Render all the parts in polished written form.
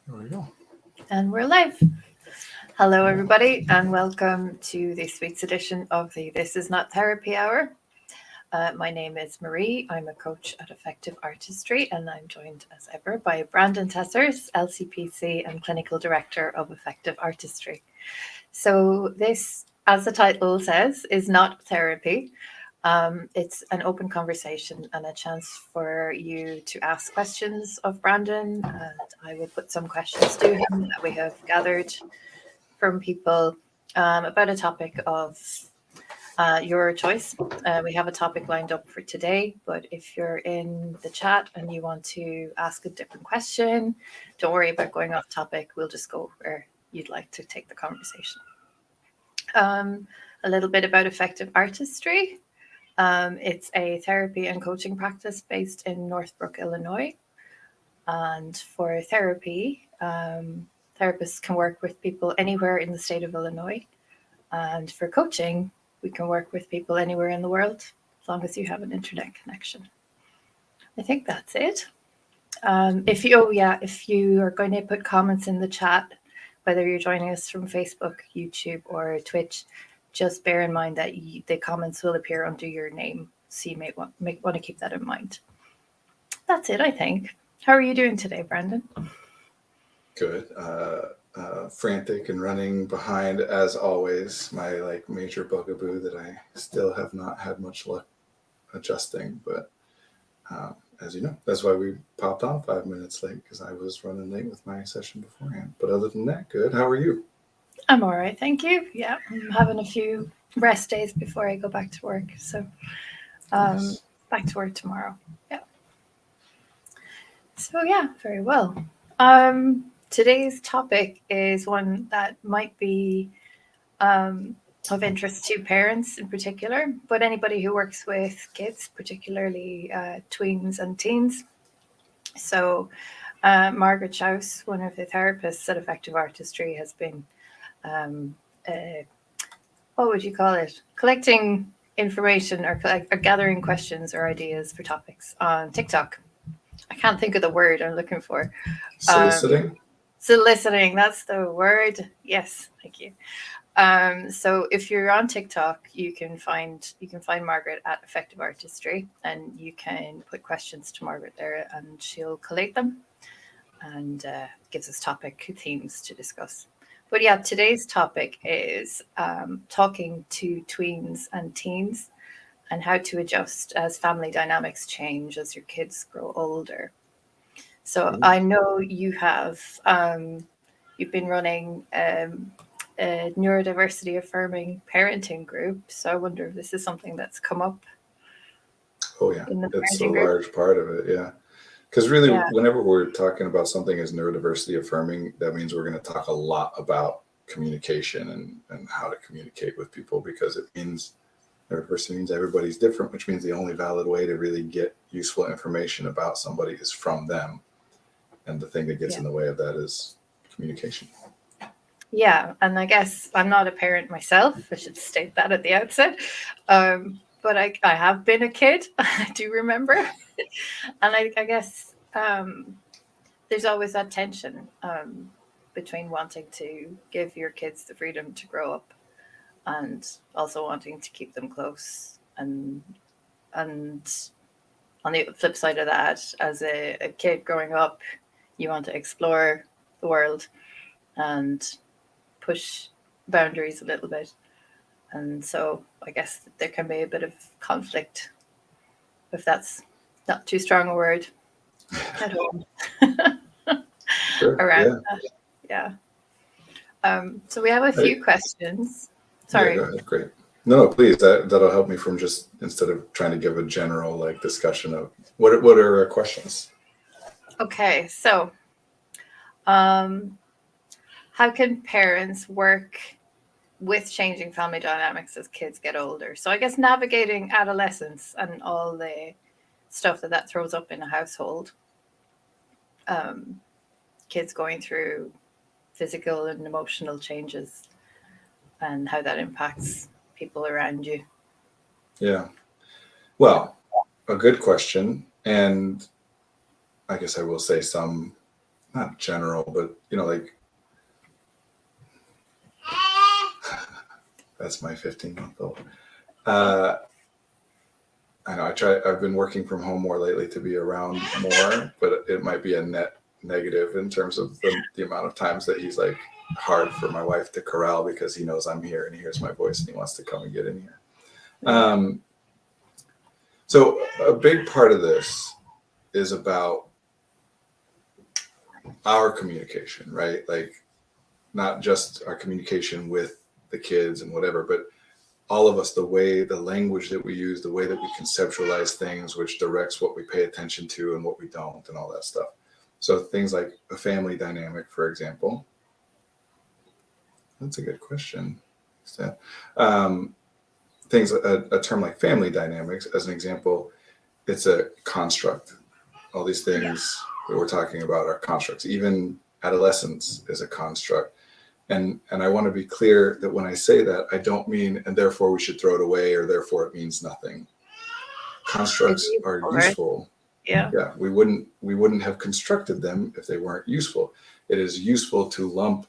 There we go. And we're live. Hello, everybody, and welcome to this week's edition of the This Is Not Therapy Hour. My name is Marie. I'm a coach at Effective Artistry, and I'm joined as ever by Brandon Tessers, LCPC and Clinical Director of Effective Artistry. So, this, as the title says, is not therapy. It's an open conversation and a chance for you to ask questions of Brandon, and I will put some questions to him that we have gathered from people about a topic of your choice. We have a topic lined up for today, but if you're in the chat and you want to ask a different question, don't worry about going off topic. We'll just go where you'd like to take the conversation. A little bit about Effective Artistry. It's a therapy and coaching practice based in Northbrook, Illinois. And for therapy, therapists can work with people anywhere in the state of Illinois. And for coaching, we can work with people anywhere in the world, as long as you have an internet connection. I think that's it. If you are going to put comments in the chat, whether you're joining us from Facebook, YouTube, or Twitch, just bear in mind that the comments will appear under your name, so you may want to keep that in mind. That's it, I think. How are you doing today, Brandon? Good. Frantic and running behind as always. My major bugaboo that I still have not had much luck adjusting, but as you know, that's why we popped on 5 minutes late, because I was running late with my session beforehand. But other than that, good. How are you? I'm all right, thank you. Yeah, I'm having a few rest days before I go back to work. So Nice. back to work tomorrow. Yeah. So yeah, very well. Today's topic is one that might be of interest to parents in particular, but anybody who works with kids, particularly tweens and teens. So Margaret Schaus, one of the therapists at Effective Artistry, has been what would you call it? Collecting information or gathering questions or ideas for topics on TikTok. I can't think of the word I'm looking for. Soliciting? Soliciting, that's the word. Yes, thank you. So if you're on TikTok, you can find Margaret at Effective Artistry, and you can put questions to Margaret there, and she'll collate them and gives us topic themes to discuss. But yeah, today's topic is talking to tweens and teens and how to adjust as family dynamics change as your kids grow older. So I know you have you've been running a neurodiversity affirming parenting group. So I wonder if this is something that's come up. Oh yeah, In the it's a parenting group. large part of it. Yeah. Because really, Yeah. whenever we're talking about something as neurodiversity affirming, that means we're going to talk a lot about communication and how to communicate with people, because it means neurodiversity means everybody's different, which means the only valid way to really get useful information about somebody is from them. And the thing that gets in the way of that is communication. Yeah, and I guess I'm not a parent myself. I should state that at the outset. But I have been a kid. I do remember. And I guess there's always that tension between wanting to give your kids the freedom to grow up and also wanting to keep them close. And on the flip side of that, as a kid growing up, you want to explore the world and push boundaries a little bit. And so I guess there can be a bit of conflict, if that's not too strong a word at all. Sure. Around Yeah. that. Yeah. So we have a few questions. Sorry. Yeah, go ahead. Great. No, please. That'll help me from just, instead of trying to give a general discussion of what are questions. Okay. So, how can parents work with changing family dynamics as kids get older? So I guess navigating adolescence and all the stuff that throws up in a household. Kids going through physical and emotional changes and how that impacts people around you. Yeah. Well, a good question. And I guess I will say some not general, but like that's my 15-month-old. I know I've been working from home more lately to be around more, but it might be a net negative in terms of the amount of times that he's like hard for my wife to corral because he knows I'm here and he hears my voice and he wants to come and get in here. So a big part of this is about our communication, right? Like not just our communication with the kids and whatever, but all of us, the language that we use, the way that we conceptualize things, which directs what we pay attention to and what we don't and all that stuff. So things like a family dynamic, for example. That's a good question. So, a term like family dynamics, as an example, it's a construct. All these things that we're talking about are constructs. Even adolescence is a construct. And I want to be clear that when I say that, I don't mean, and therefore we should throw it away, or therefore it means nothing. Constructs are useful. Yeah. Yeah. We wouldn't have constructed them if they weren't useful. It is useful to lump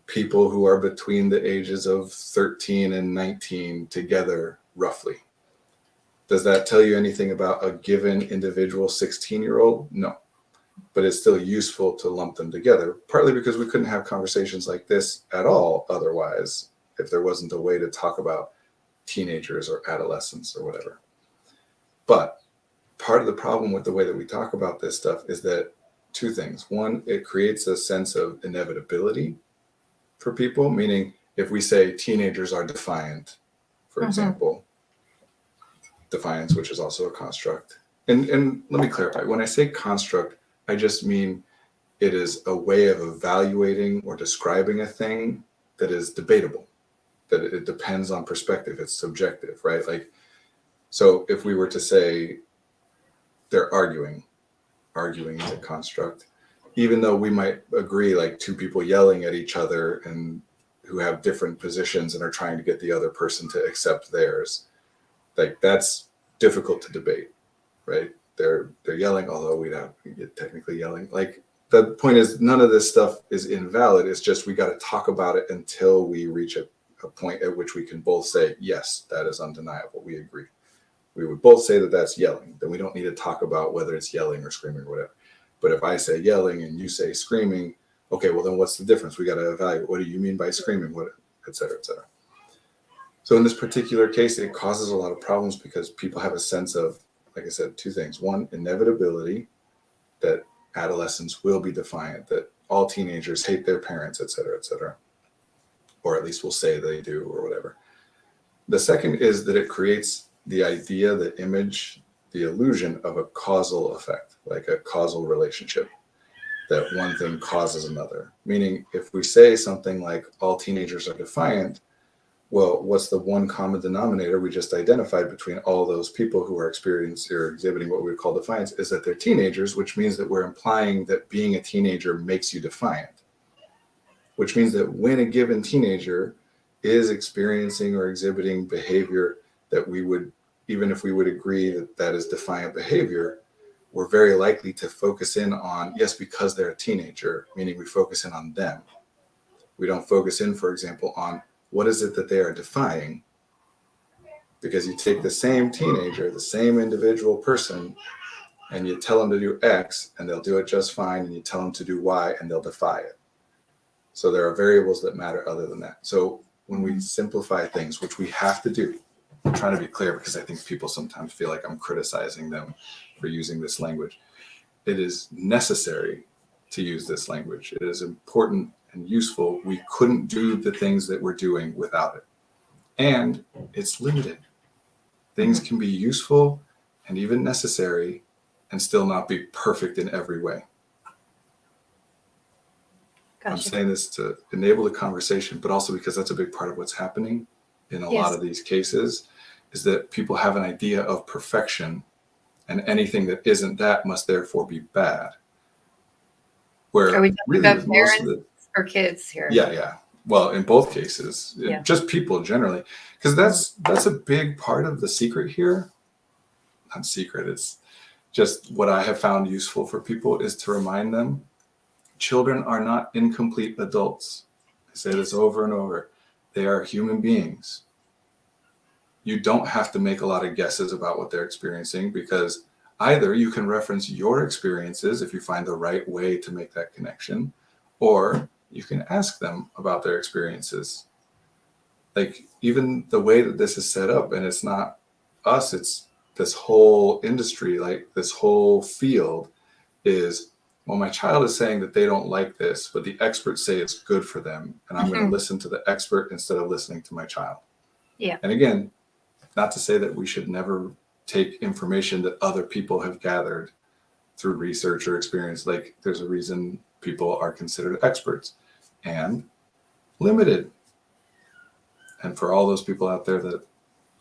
people who are between the ages of 13 and 19 together roughly. Does that tell you anything about a given individual 16-year-old? No. But it's still useful to lump them together, partly because we couldn't have conversations like this at all otherwise if there wasn't a way to talk about teenagers or adolescents or whatever. But part of the problem with the way that we talk about this stuff is that two things. One, it creates a sense of inevitability for people, meaning if we say teenagers are defiant, for example, defiance, which is also a construct. And let me clarify, when I say construct, I just mean it is a way of evaluating or describing a thing that is debatable, that it depends on perspective. It's subjective, right? Like, so if we were to say they're arguing is a construct, even though we might agree, like two people yelling at each other and who have different positions and are trying to get the other person to accept theirs, like that's difficult to debate, right? They're yelling, although we get technically yelling. Like the point is, none of this stuff is invalid. It's just we got to talk about it until we reach a point at which we can both say, yes, that is undeniable. We agree. We would both say that that's yelling. Then we don't need to talk about whether it's yelling or screaming or whatever. But if I say yelling and you say screaming, okay, well then what's the difference? We got to evaluate. What do you mean by screaming? What, et cetera, et cetera. So in this particular case, it causes a lot of problems because people have a sense of, like I said, two things. One, inevitability, that adolescents will be defiant, that all teenagers hate their parents, et cetera, or at least will say they do or whatever. The second is that it creates the idea, the image, the illusion of a causal effect, like a causal relationship, that one thing causes another. Meaning, if we say something like all teenagers are defiant, well, what's the one common denominator we just identified between all those people who are experiencing or exhibiting what we would call defiance is that they're teenagers, which means that we're implying that being a teenager makes you defiant, which means that when a given teenager is experiencing or exhibiting behavior that we would, even if we would agree that that is defiant behavior, we're very likely to focus in on, yes, because they're a teenager, meaning we focus in on them. We don't focus in, for example, on what is it that they are defying? Because you take the same teenager, the same individual person, and you tell them to do X and they'll do it just fine, and you tell them to do Y and they'll defy it. So there are variables that matter other than that. So when we simplify things, which we have to do, I'm trying to be clear because I think people sometimes feel like I'm criticizing them for using this language. It is necessary to use this language. It is important and useful. We couldn't do the things that we're doing without it. And it's limited. Things can be useful and even necessary and still not be perfect in every way. Gotcha. I'm saying this to enable the conversation, but also because that's a big part of what's happening in a lot of these cases, is that people have an idea of perfection, and anything that isn't that must therefore be bad. Where are we talking really about parents or kids here? Yeah. Well, in both cases, just people generally, because that's a big part of the secret here. Not secret, it's just what I have found useful for people is to remind them children are not incomplete adults. I say this over and over. They are human beings. You don't have to make a lot of guesses about what they're experiencing, because either you can reference your experiences if you find the right way to make that connection, or you can ask them about their experiences. Like, even the way that this is set up, and it's not us, it's this whole industry, like this whole field is, well, my child is saying that they don't like this, but the experts say it's good for them, and I'm going to listen to the expert instead of listening to my child. Yeah. And again, not to say that we should never take information that other people have gathered through research or experience. Like, there's a reason people are considered experts and limited. And for all those people out there that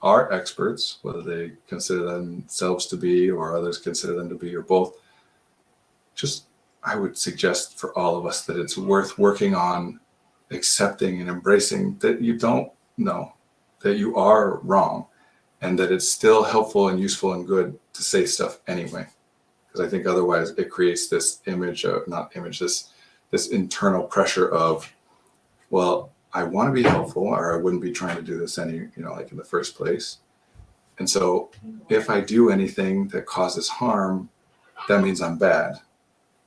are experts, whether they consider themselves to be or others consider them to be, or both, just, I would suggest for all of us that it's worth working on accepting and embracing that you don't know, that you are wrong, and that it's still helpful and useful and good to say stuff anyway. Because I think otherwise it creates this image of, this internal pressure of, well, I want to be helpful, or I wouldn't be trying to do this like in the first place. And so if I do anything that causes harm, that means I'm bad.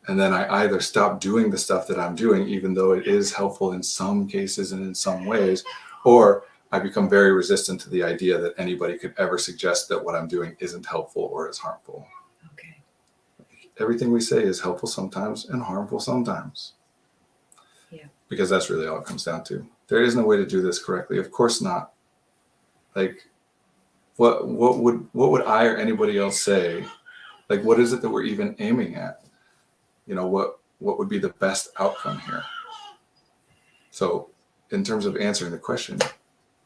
And then I either stop doing the stuff that I'm doing, even though it is helpful in some cases and in some ways, or I become very resistant to the idea that anybody could ever suggest that what I'm doing isn't helpful or is harmful. Okay. Everything we say is helpful sometimes and harmful sometimes. Yeah. Because that's really all it comes down to. There isn't a way to do this correctly. Of course not. Like, what would I or anybody else say? Like, what is it that we're even aiming at? What would be the best outcome here? So, in terms of answering the question,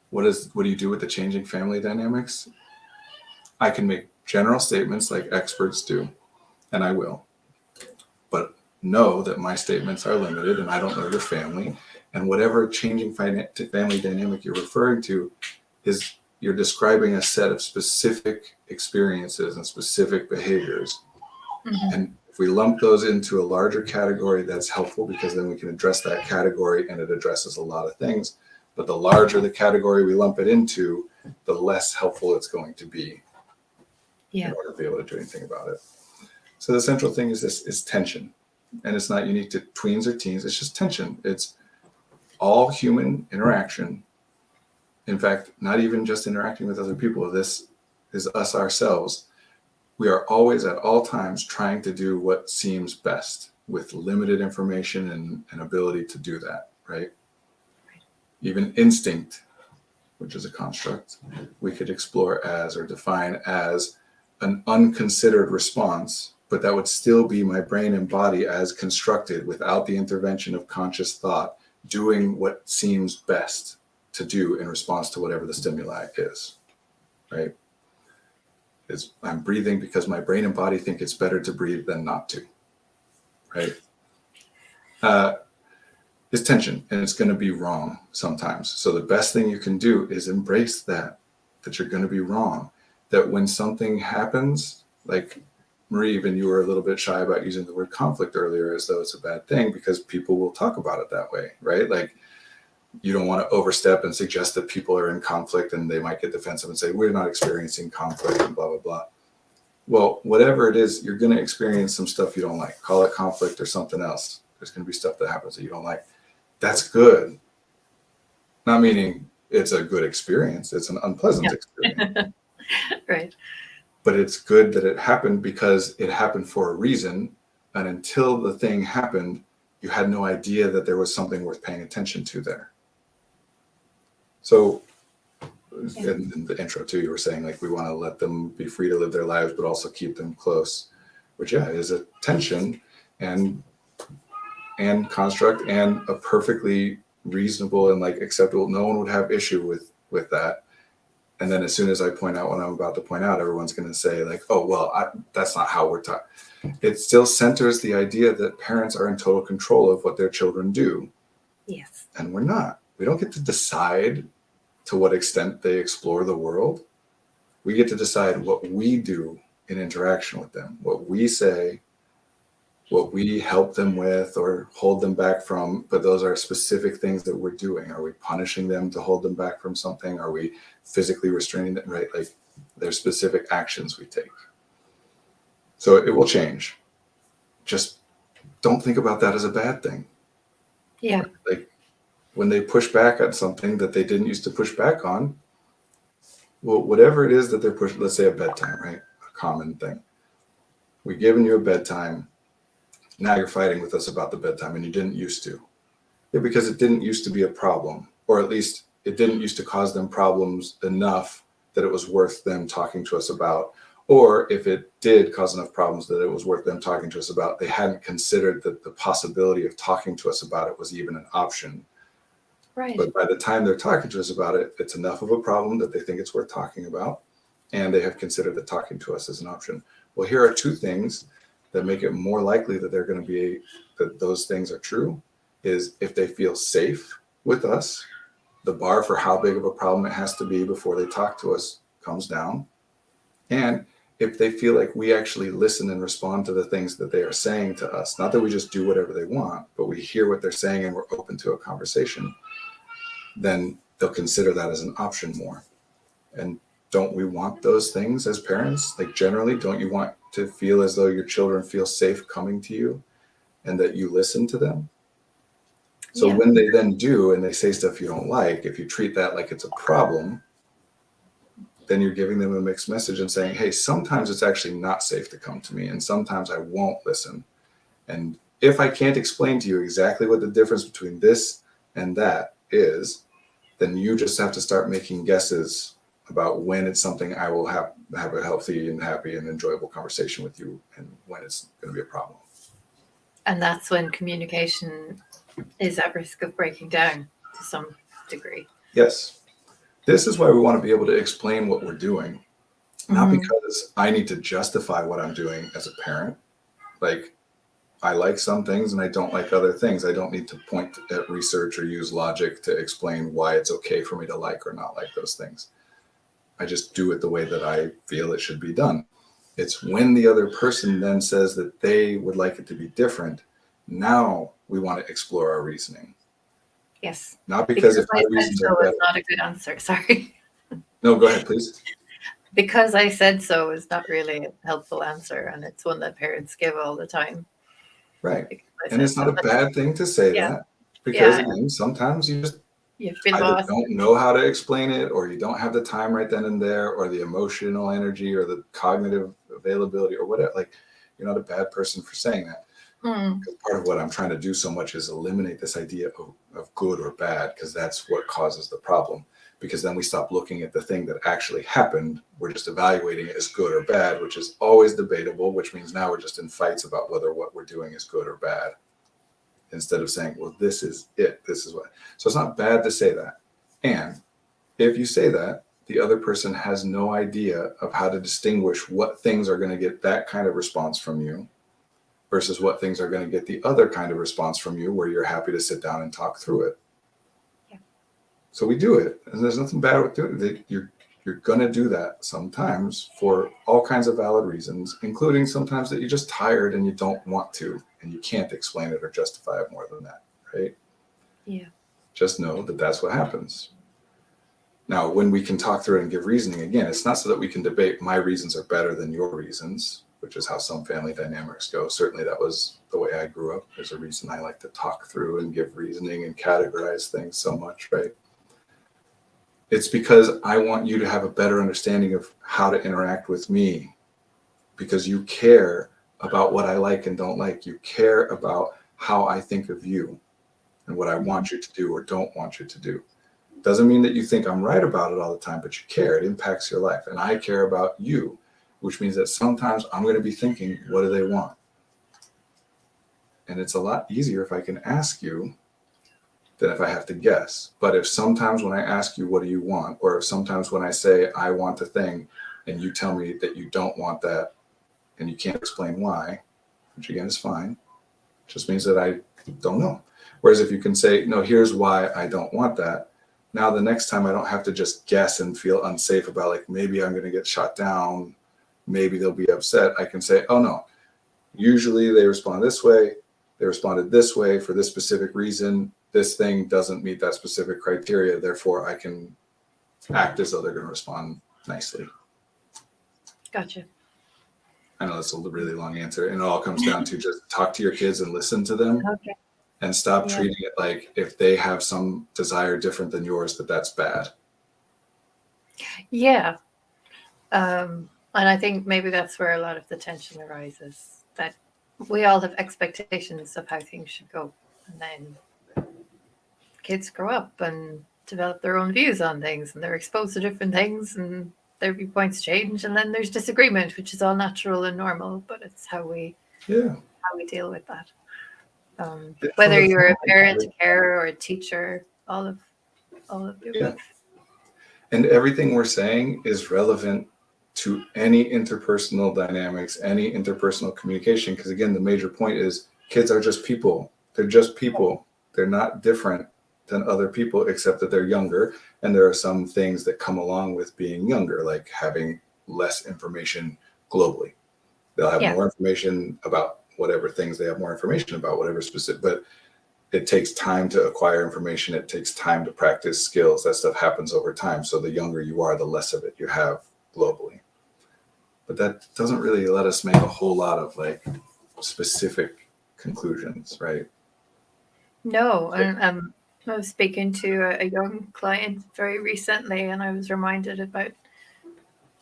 what do you do with the changing family dynamics? I can make general statements like experts do, and I will. But know that my statements are limited, and I don't know your family. And whatever changing family dynamic you're referring to is, you're describing a set of specific experiences and specific behaviors. Mm-hmm. And if we lump those into a larger category, that's helpful, because then we can address that category and it addresses a lot of things. But the larger the category we lump it into, the less helpful it's going to be in order to be able to do anything about it. So the central thing is tension. And it's not unique to tweens or teens. It's just tension. It's all human interaction. In fact, not even just interacting with other people. This is us ourselves. We are always at all times trying to do what seems best with limited information and ability to do that, right? Even instinct, which is a construct, we could explore as or define as an unconsidered response, but that would still be my brain and body as constructed without the intervention of conscious thought, doing what seems best to do in response to whatever the stimuli is, right? I'm breathing because my brain and body think it's better to breathe than not to, right? Is tension, and it's going to be wrong sometimes. So the best thing you can do is embrace that you're going to be wrong. That when something happens, like Marie, even you were a little bit shy about using the word conflict earlier as though it's a bad thing, because people will talk about it that way, right? Like, you don't want to overstep and suggest that people are in conflict, and they might get defensive and say, we're not experiencing conflict and blah, blah, blah. Well, whatever it is, you're going to experience some stuff you don't like. Call it conflict or something else. There's going to be stuff that happens that you don't like. That's good. Not meaning it's a good experience. It's an unpleasant experience. Right. But it's good that it happened, because it happened for a reason. And until the thing happened, you had no idea that there was something worth paying attention to there. So in the intro too, you were saying, like, we want to let them be free to live their lives, but also keep them close, which is a tension and construct, and a perfectly reasonable and like acceptable. No one would have issue with that. And then as soon as I point out what I'm about to point out, everyone's going to say, like, oh, well, that's not how we're taught. It still centers the idea that parents are in total control of what their children do. Yes. And we're not. We don't get to decide to what extent they explore the world. We get to decide what we do in interaction with them, what we say, what we help them with or hold them back from, but those are specific things that we're doing. Are we punishing them to hold them back from something? Are we physically restraining them, right? Like there's specific actions we take. So it will change. Just don't think about that as a bad thing. Yeah. Like when they push back on something that they didn't used to push back on, well, whatever it is that they're pushing, let's say a bedtime, right? A common thing. We've given you a bedtime. Now you're fighting with us about the bedtime and you didn't used to. Yeah, because it didn't used to be a problem, or at least it didn't used to cause them problems enough that it was worth them talking to us about. Or if it did cause enough problems that it was worth them talking to us about, they hadn't considered that the possibility of talking to us about it was even an option. Right. But by the time they're talking to us about it, it's enough of a problem that they think it's worth talking about, and they have considered that talking to us is an option. Well, here are two things that make it more likely that they're going to be, that those things are true, is if they feel safe with us, the bar for how big of a problem it has to be before they talk to us comes down. And if they feel like we actually listen and respond to the things that they are saying to us, not that we just do whatever they want, but we hear what they're saying and we're open to a conversation, then they'll consider that as an option more. And don't we want those things as parents? Like generally, don't you want to feel as though your children feel safe coming to you and that you listen to them? So when they then do and they say stuff you don't like, if you treat that like it's a problem, then you're giving them a mixed message and saying, hey, sometimes it's actually not safe to come to me and sometimes I won't listen. And if I can't explain to you exactly what the difference between this and that is, then you just have to start making guesses about when it's something I will have a healthy and happy and enjoyable conversation with you and when it's going to be a problem. And that's when communication is at risk of breaking down to some degree. Yes. This is why we want to be able to explain what we're doing, not because I need to justify what I'm doing as a parent. Like I like some things and I don't like other things. I don't need to point at research or use logic to explain why it's okay for me to like or not like those things. I just do it the way that I feel it should be done. It's when the other person then says that they would like it to be different. Now we want to explore our reasoning. Yes. Not because if my reasons are better. It's not a good answer. Sorry. No, go ahead, please. Because I said so is not really a helpful answer, and it's one that parents give all the time. Right. And it's not a bad thing to say that, because again, sometimes you just either don't know how to explain it, or you don't have the time right then and there, or the emotional energy or the cognitive availability or whatever. Like you're not a bad person for saying that. Because part of what I'm trying to do so much is eliminate this idea of good or bad, because that's what causes the problem. Because then we stop looking at the thing that actually happened. We're just evaluating it as good or bad, which is always debatable, which means now we're just in fights about whether what we're doing is good or bad, instead of saying, well, this is it. This is what. So it's not bad to say that. And if you say that, the other person has no idea of how to distinguish what things are going to get that kind of response from you versus what things are going to get the other kind of response from you where you're happy to sit down and talk through it. Yeah. So we do it, and there's nothing bad with doing it. You're going to do that sometimes for all kinds of valid reasons, including sometimes that you're just tired and you don't want to, and you can't explain it or justify it more than that, right? Yeah. Just know that that's what happens. Now, when we can talk through it and give reasoning, again, it's not so that we can debate my reasons are better than your reasons, which is how some family dynamics go. Certainly that was the way I grew up. There's a reason I like to talk through and give reasoning and categorize things so much, right? It's because I want you to have a better understanding of how to interact with me, because you care about what I like and don't like. You care about how I think of you and what I want you to do or don't want you to do. Doesn't mean that you think I'm right about it all the time, but you care. It impacts your life. And I care about you, which means that sometimes I'm going to be thinking, what do they want? And it's a lot easier if I can ask you than if I have to guess. But if sometimes when I ask you, what do you want? Or if sometimes when I say, I want the thing, and you tell me that you don't want that, and you can't explain why, which again is fine, it just means that I don't know. Whereas if you can say, no, here's why I don't want that. Now the next time I don't have to just guess and feel unsafe about like, maybe I'm going to get shot down, maybe they'll be upset. I can say, oh no, Usually they respond this way. They responded this way for this specific reason. This thing doesn't meet that specific criteria. Therefore, I can act as though they're going to respond nicely. Gotcha. I know that's a really long answer. And it all comes down to just talk to your kids and listen to them. Okay. And stop treating it like if they have some desire different than yours, that's bad. Yeah. And I think maybe that's where a lot of the tension arises, that we all have expectations of how things should go. And then kids grow up and develop their own views on things, and they're exposed to different things, and their viewpoints change, and then there's disagreement, which is all natural and normal, but it's how we deal with that. Whether you're a parent, a carer, or a teacher, all of the above. And everything we're saying is relevant to any interpersonal dynamics, any interpersonal communication. Because again, the major point is kids are just people. They're just people. They're not different than other people, except that they're younger. And there are some things that come along with being younger, like having less information globally. They'll have more information about whatever things they have more information about, whatever specific, but it takes time to acquire information. It takes time to practice skills. That stuff happens over time. So the younger you are, the less of it you have globally. But that doesn't really let us make a whole lot of like specific conclusions, right? No, and I was speaking to a young client very recently, and I was reminded about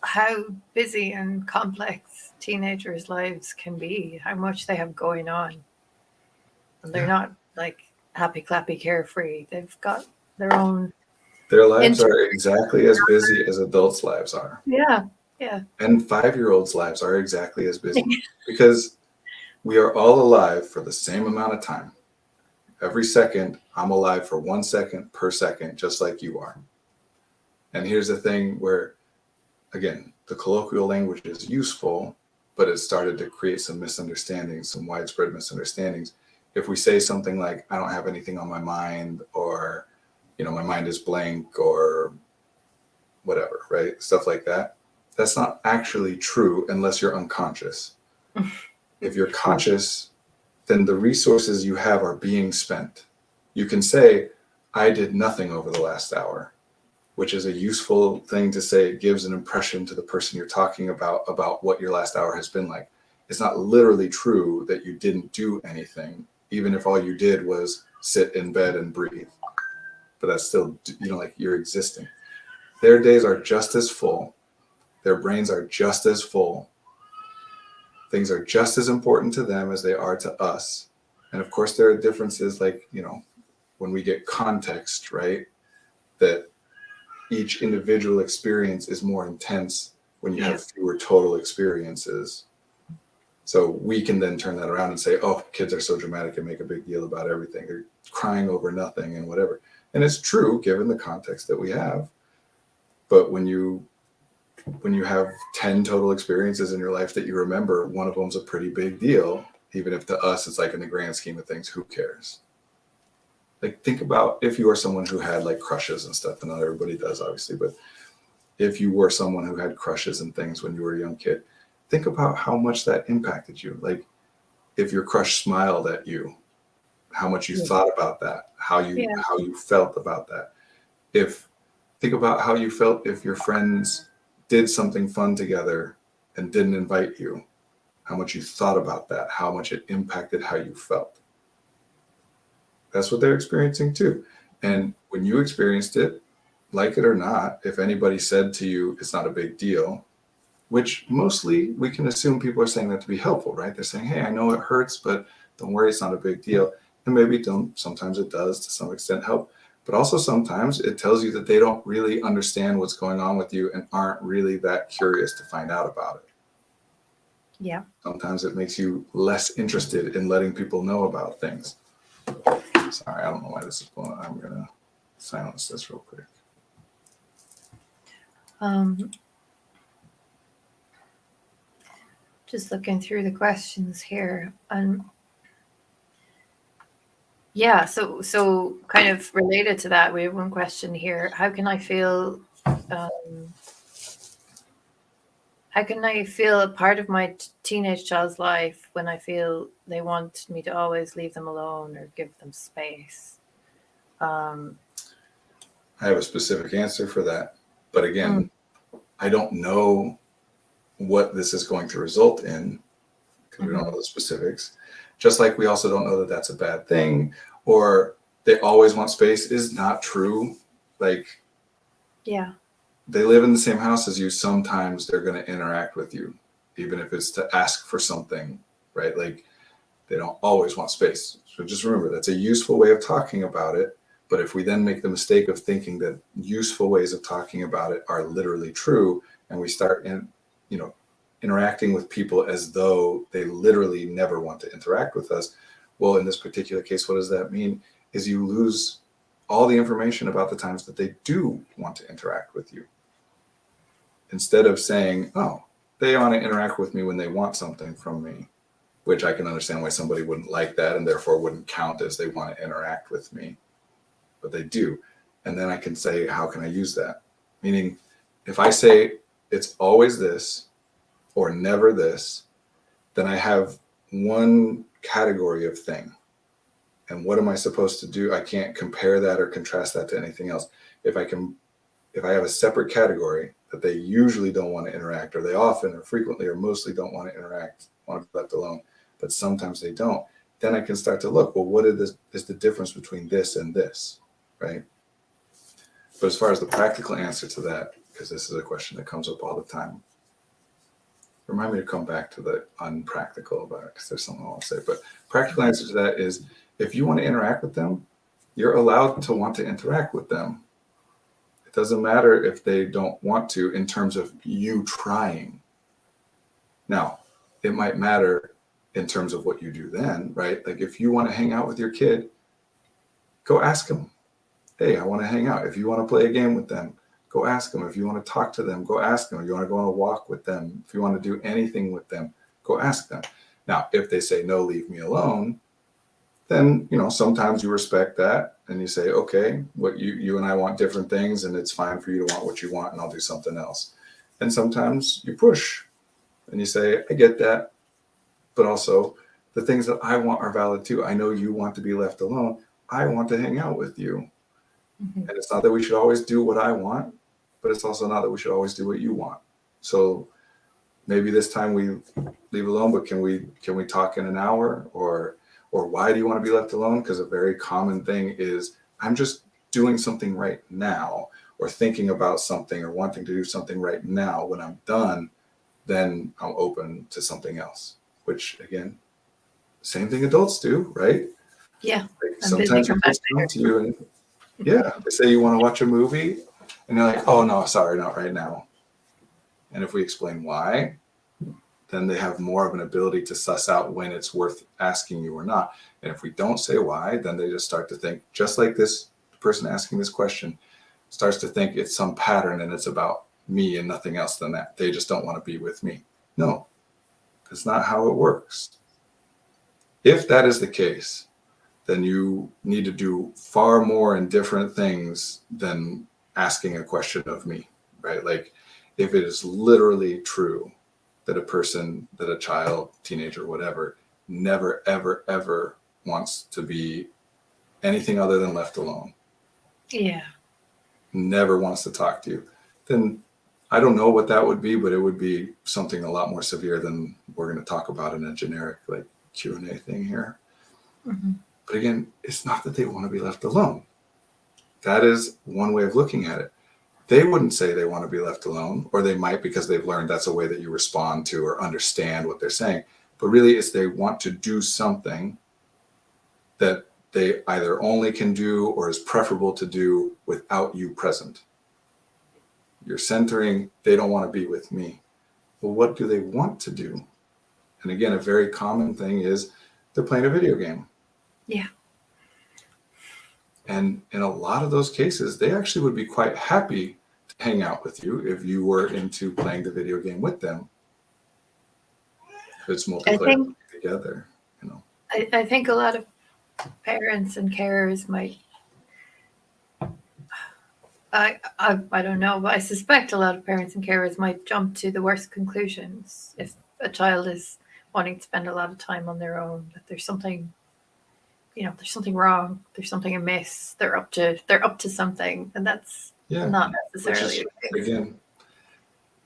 how busy and complex teenagers' lives can be, how much they have going on. And they're not like happy, clappy, carefree. They've got their own. Their lives are exactly as busy as adults' lives are. Yeah. And 5-year-olds' lives are exactly as busy because we are all alive for the same amount of time. Every second, I'm alive for 1 second per second, just like you are. And here's the thing where, again, the colloquial language is useful, but it started to create some misunderstandings, some widespread misunderstandings. If we say something like, I don't have anything on my mind, or, my mind is blank, or whatever, right? Stuff like that. That's not actually true unless you're unconscious. If you're conscious, then the resources you have are being spent. You can say, I did nothing over the last hour, which is a useful thing to say. It gives an impression to the person you're talking about what your last hour has been like. It's not literally true that you didn't do anything, even if all you did was sit in bed and breathe. But that's still, like you're existing. Their days are just as full. Their brains are just as full. Things are just as important to them as they are to us. And of course, there are differences like, when we get context, right? That each individual experience is more intense when you have fewer total experiences. So we can then turn that around and say, oh, kids are so dramatic and make a big deal about everything. They're crying over nothing and whatever. And it's true, given the context that we have. But when you have 10 total experiences in your life that you remember, one of them's a pretty big deal. Even if to us, it's like in the grand scheme of things, who cares? Like, think about if you are someone who had like crushes and stuff, and not everybody does, obviously, but if you were someone who had crushes and things when you were a young kid, think about how much that impacted you. Like, if your crush smiled at you, how much you thought about that, how you felt about that. Think about how you felt if your friends did something fun together and didn't invite you, how much you thought about that, how much it impacted how you felt. That's what they're experiencing too. And when you experienced it, like it or not, if anybody said to you, it's not a big deal, which mostly we can assume people are saying that to be helpful, right? They're saying, hey, I know it hurts, but don't worry, it's not a big deal. And maybe sometimes it does to some extent help. But also sometimes it tells you that they don't really understand what's going on with you and aren't really that curious to find out about it. Yeah. Sometimes it makes you less interested in letting people know about things. Sorry, I don't know why this is going on. I'm going to silence this real quick. Just looking through the questions here. Yeah, so kind of related to that, we have one question here. How can I feel how can I feel a part of my teenage child's life when I feel they want me to always leave them alone or give them space? Um, I have a specific answer for that. But mm, again, I don't know what this is going to result in because we don't mhm. know the specifics. Just like we also don't know that that's a bad thing or they always want space is not true. Like Yeah. they live in the same house as you. Sometimes they're going to interact with you, even if it's to ask for something, right? Like they don't always want space. So just remember that's a useful way of talking about it. But if we then make the mistake of thinking that useful ways of talking about it are literally true, and we start you know, interacting with people as though they literally never want to interact with us, well, in this particular case, what does that mean? Is you lose all the information about the times that they do want to interact with you. Instead of saying, oh, they want to interact with me when they want something from me, which I can understand why somebody wouldn't like that and therefore wouldn't count as they want to interact with me, but they do. And then I can say, how can I use that? Meaning, if I say it's always this or never this, then I have one category of thing. And what am I supposed to do? I can't compare that or contrast that to anything else. If I can, if I have a separate category that they usually don't want to interact, or they often or frequently or mostly don't want to interact, want to be left alone, but sometimes they don't, then I can start to look, well, what is the difference between this and this, right? But as far as the practical answer to that, because this is a question that comes up all the time, remind me to come back to the unpractical about it because there's something I want to say. But practical answer to that is if you want to interact with them, you're allowed to want to interact with them. It doesn't matter if they don't want to in terms of you trying. Now, it might matter in terms of what you do then, right? Like if you want to hang out with your kid, go ask them. Hey, I want to hang out. If you want to play a game with them, go ask them. If you want to talk to them, go ask them. If you want to go on a walk with them, if you want to do anything with them, go ask them. Now, if they say, no, leave me alone, then, you know, sometimes you respect that and you say, okay, what you and I want different things and it's fine for you to want what you want and I'll do something else. And sometimes you push and you say, I get that, but also the things that I want are valid too. I know you want to be left alone. I want to hang out with you. Mhm. And it's not that we should always do what I want, but it's also not that we should always do what you want. So maybe this time we leave alone, but can we talk in an hour or why do you want to be left alone? Because a very common thing is I'm just doing something right now or thinking about something or wanting to do something right now. When I'm done, then I'm open to something else, which again, same thing adults do, right? Yeah. Like I'm busy. sometimes your Come back kids come to later. you and yeah, they say you want to watch a movie and you're like, oh no, sorry, not right now. And if we explain why, then they have more of an ability to suss out when it's worth asking you or not. And if we don't say why, then they just start to think, just like this person asking this question starts to think it's some pattern and it's about me and nothing else than that. They just don't want to be with me. No, that's not how it works. If that is the case, then you need to do far more and different things than asking a question of me, right? Like if it is literally true that a person, that a child, teenager, whatever, never, ever, ever wants to be anything other than left alone, Yeah. never wants to talk to you, then I don't know what that would be, but it would be something a lot more severe than we're going to talk about in a generic like Q&A thing here. Mhm. But again, it's not that they want to be left alone. That is one way of looking at it. They wouldn't say they want to be left alone, or they might because they've learned that's a way that you respond to or understand what they're saying. But really, it's they want to do something that they either only can do or is preferable to do without you present. You're centering, they don't want to be with me. Well, what do they want to do? And again, a very common thing is they're playing a video game. Yeah. And in a lot of those cases, they actually would be quite happy to hang out with you if you were into playing the video game with them. If it's I multiplayer think together, you know. I think a lot of parents and carers might I don't know, but I suspect a lot of parents and carers might jump to the worst conclusions if a child is wanting to spend a lot of time on their own, that there's something, there's something wrong, there's something amiss, they're up to something, and that's Yeah, not which necessarily is the case. again,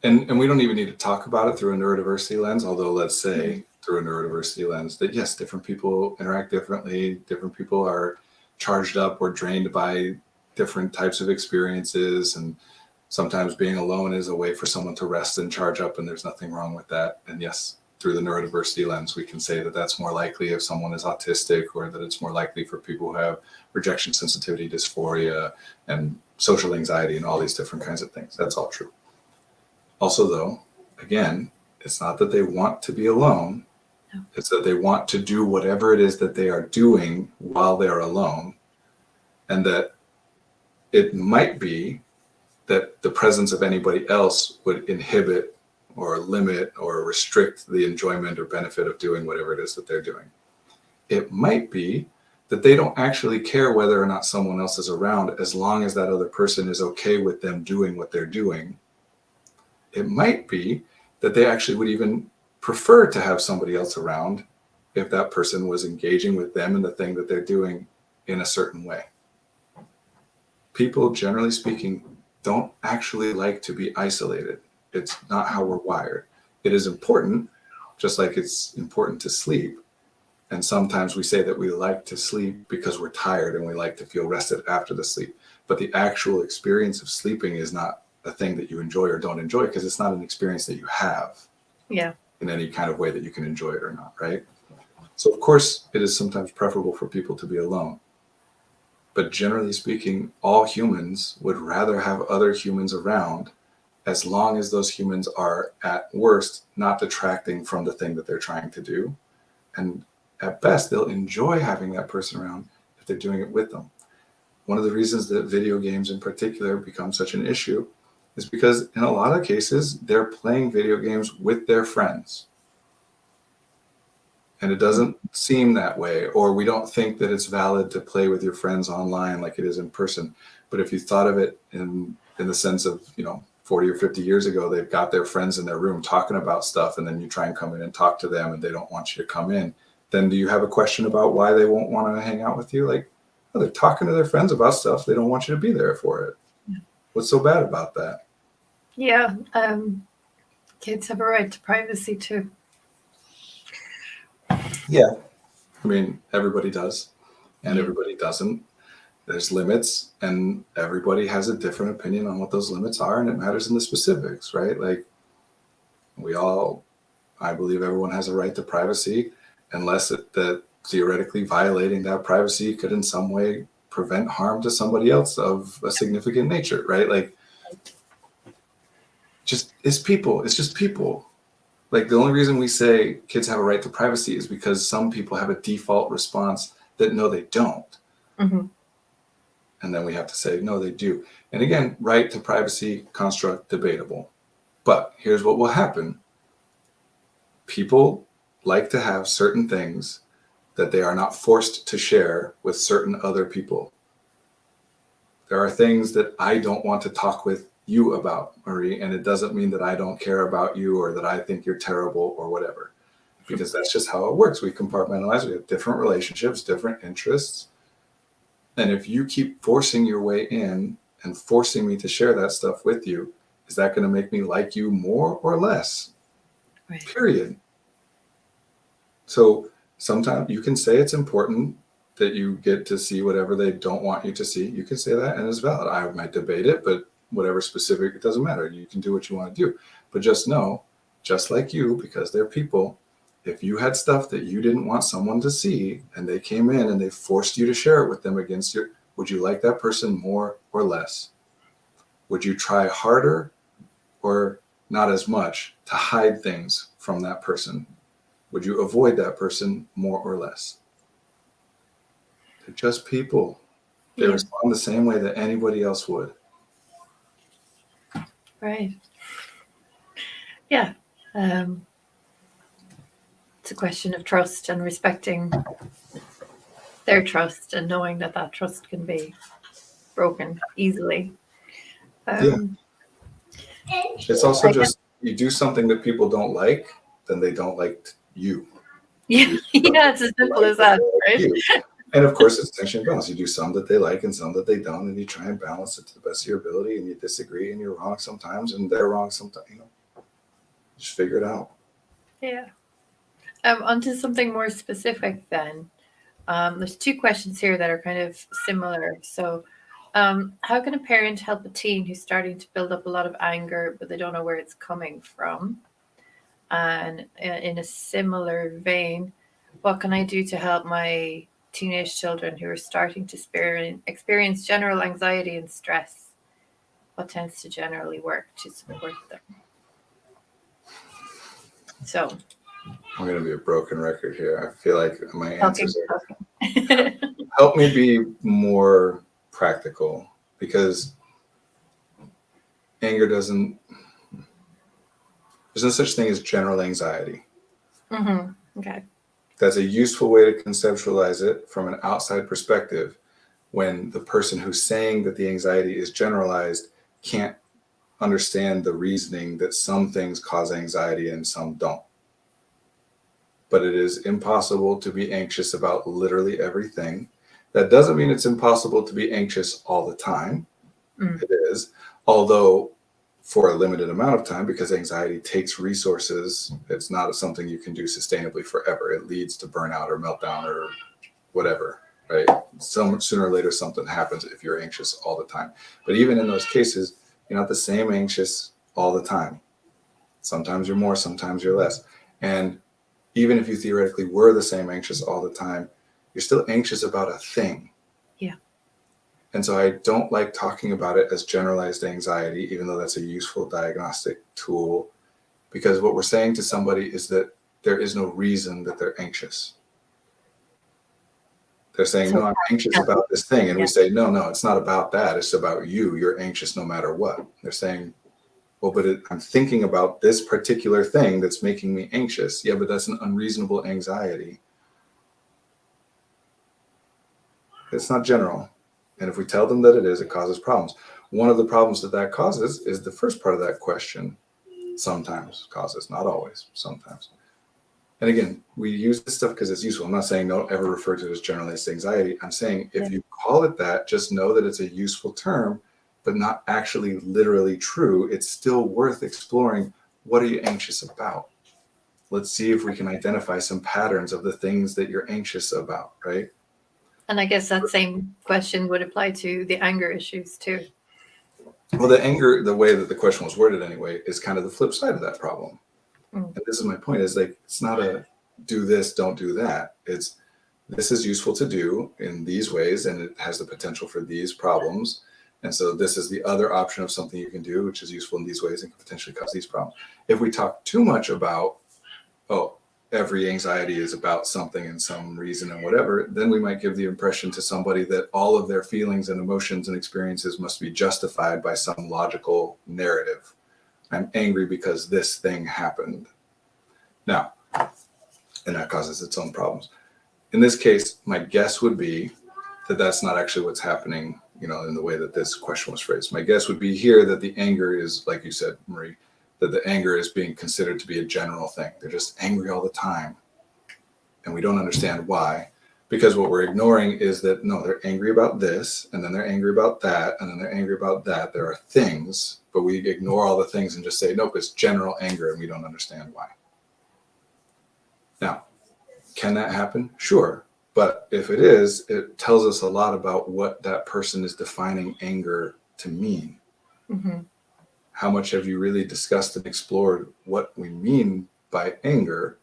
and we don't even need to talk about it through a neurodiversity lens, although let's say through a neurodiversity lens that yes, different people interact differently, different people are charged up or drained by different types of experiences, and sometimes being alone is a way for someone to rest and charge up, and there's nothing wrong with that. And yes, through the neurodiversity lens, we can say that that's more likely if someone is autistic, or that it's more likely for people who have rejection sensitivity dysphoria and social anxiety and all these different kinds of things. That's all true. Also, though, again, it's not that they want to be alone. No. It's that they want to do whatever it is that they are doing while they're alone. And that it might be that the presence of anybody else would inhibit or limit or restrict the enjoyment or benefit of doing whatever it is that they're doing. It might be that they don't actually care whether or not someone else is around, as long as that other person is okay with them doing what they're doing. It might be that they actually would even prefer to have somebody else around if that person was engaging with them in the thing that they're doing in a certain way. People, generally speaking, don't actually like to be isolated. It's not how we're wired. It is important, just like it's important to sleep. And sometimes we say that we like to sleep because we're tired and we like to feel rested after the sleep. But the actual experience of sleeping is not a thing that you enjoy or don't enjoy, because it's not an experience that you have in any kind of way that you can enjoy it or not, right? So of course, it is sometimes preferable for people to be alone. But generally speaking, all humans would rather have other humans around, as long as those humans are at worst not detracting from the thing that they're trying to do. And at best, they'll enjoy having that person around if they're doing it with them. One of the reasons that video games in particular become such an issue is because in a lot of cases, they're playing video games with their friends. And it doesn't seem that way, or we don't think that it's valid to play with your friends online like it is in person. But if you thought of it in the sense of, 40 or 50 years ago, they've got their friends in their room talking about stuff, and then you try and come in and talk to them and they don't want you to come in, then do you have a question about why they won't want to hang out with you? Like, oh, they're talking to their friends about stuff. They don't want you to be there for it. Yeah. What's so bad about that? Yeah. Kids have a right to privacy too. Yeah. I mean, everybody does, and Yeah. everybody doesn't. There's limits, and everybody has a different opinion on what those limits are, and it matters in the specifics, right? Like, I believe everyone has a right to privacy, unless that theoretically violating that privacy could in some way prevent harm to somebody else of a significant nature, right? Like, it's people. It's just people. Like, the only reason we say kids have a right to privacy is because some people have a default response that no, they don't. Mm-hmm. And then we have to say, no, they do. And again, right to privacy construct debatable. But here's what will happen. People like to have certain things that they are not forced to share with certain other people. There are things that I don't want to talk with you about, Marie, and it doesn't mean that I don't care about you or that I think you're terrible or whatever, because that's just how it works. We compartmentalize. We have different relationships, different interests. And if you keep forcing your way in and forcing me to share that stuff with you, is that going to make me like you more or less? Right. Period. So sometimes you can say it's important that you get to see whatever they don't want you to see. You can say that, and it's valid. I might debate it, but whatever specific, it doesn't matter. You can do what you want to do. But just know, just like you, because they're people, if you had stuff that you didn't want someone to see and they came in and they forced you to share it with them against your, would you like that person more or less? Would you try harder or not as much to hide things from that person? Would you avoid that person more or less? They're just people. They Yeah. respond the same way that anybody else would. Right. Yeah. It's a question of trust and respecting their trust and knowing that that trust can be broken easily. Um, It's also I guess, just you do something that people don't like, then they don't like you. yeah, You do yeah, something it's as they simple like, as then that, they like right? you. And of course, it's tension and balance. You do some that they like and some that they don't, and you try and balance it to the best of your ability. And you disagree, and you're wrong sometimes, and they're wrong sometimes. Just figure it out. Yeah. Onto something more specific then. There's two questions here that are kind of similar. So, how can a parent help a teen who's starting to build up a lot of anger, but they don't know where it's coming from? And in a similar vein, what can I do to help my teenage children who are starting to experience general anxiety and stress? What tends to generally work to support them? So, I'm going to be a broken record here. I feel like my talking, answers are talking. help me be more practical because anger doesn't, there's no such thing as general anxiety. Okay. That's a useful way to conceptualize it from an outside perspective when the person who's saying that the anxiety is generalized can't understand the reasoning that some things cause anxiety and some don't. But it is impossible to be anxious about literally everything. That doesn't mean it's impossible to be anxious all the time. Mm. It is, although for a limited amount of time, because anxiety takes resources. It's not something you can do sustainably forever. It leads to burnout or meltdown or whatever, right? Sooner or later, something happens if you're anxious all the time. But even in those cases, you're not the same anxious all the time. Sometimes you're more, sometimes you're less. And even if you theoretically were the same anxious all the time, you're still anxious about a thing. Yeah. And so I don't like talking about it as generalized anxiety, even though that's a useful diagnostic tool, because what we're saying to somebody is that there is no reason that they're anxious. They're saying, So, no, I'm anxious yeah. about this thing. And Yeah. we say, no, it's not about that. It's about you. You're anxious no matter what. They're saying, well, but I'm thinking about this particular thing that's making me anxious. Yeah, but that's an unreasonable anxiety. It's not general. And if we tell them that it is, it causes problems. One of the problems that causes is the first part of that question sometimes causes, not always, sometimes. And again, we use this stuff because it's useful. I'm not saying don't ever refer to it as generalized anxiety. I'm saying if you call it that, just know that it's a useful term, but not actually literally true. It's still worth exploring. What are you anxious about? Let's see if we can identify some patterns of the things that you're anxious about, right? And I guess that same question would apply to the anger issues too. Well, the anger, the way that the question was worded anyway, is kind of the flip side of that problem. Mm. And this is my point, is like, it's not a do this, don't do that. It's this is useful to do in these ways, and it has the potential for these problems. And so this is the other option of something you can do, which is useful in these ways and can potentially cause these problems. If we talk too much about, oh, every anxiety is about something and some reason and whatever, then we might give the impression to somebody that all of their feelings and emotions and experiences must be justified by some logical narrative. I'm angry because this thing happened. Now, and that causes its own problems. In this case, my guess would be that that's not actually what's happening, in the way that this question was phrased. My guess would be here that the anger is, like you said, Marie, that the anger is being considered to be a general thing. They're just angry all the time. And we don't understand why. Because what we're ignoring is that, no, they're angry about this, and then they're angry about that, and then they're angry about that. There are things, but we ignore all the things and just say, nope, it's general anger, and we don't understand why. Now, can that happen? Sure. But if it is, it tells us a lot about what that person is defining anger to mean. Mm-hmm. How much have you really discussed and explored what we mean by anger?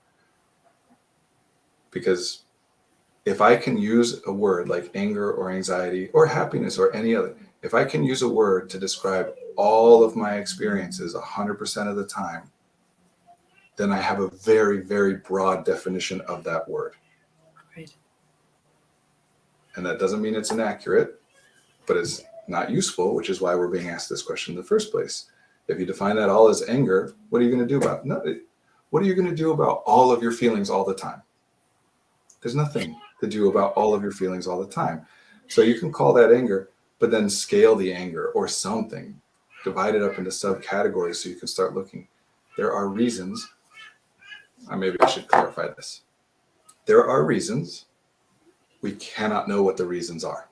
Because if I can use a word like anger or anxiety or happiness or any other, if I can use a word to describe all of my experiences 100% of the time, then I have a very, very broad definition of that word. Right. And that doesn't mean it's inaccurate, but it's not useful, which is why we're being asked this question in the first place. If you define that all as anger, what are you going to do about it? No, what are you going to do about all of your feelings all the time? There's nothing to do about all of your feelings all the time. So you can call that anger, but then scale the anger or something. divide it up into subcategories so you can start looking. There are reasons. Maybe I should clarify this. There are reasons. We cannot know what the reasons are.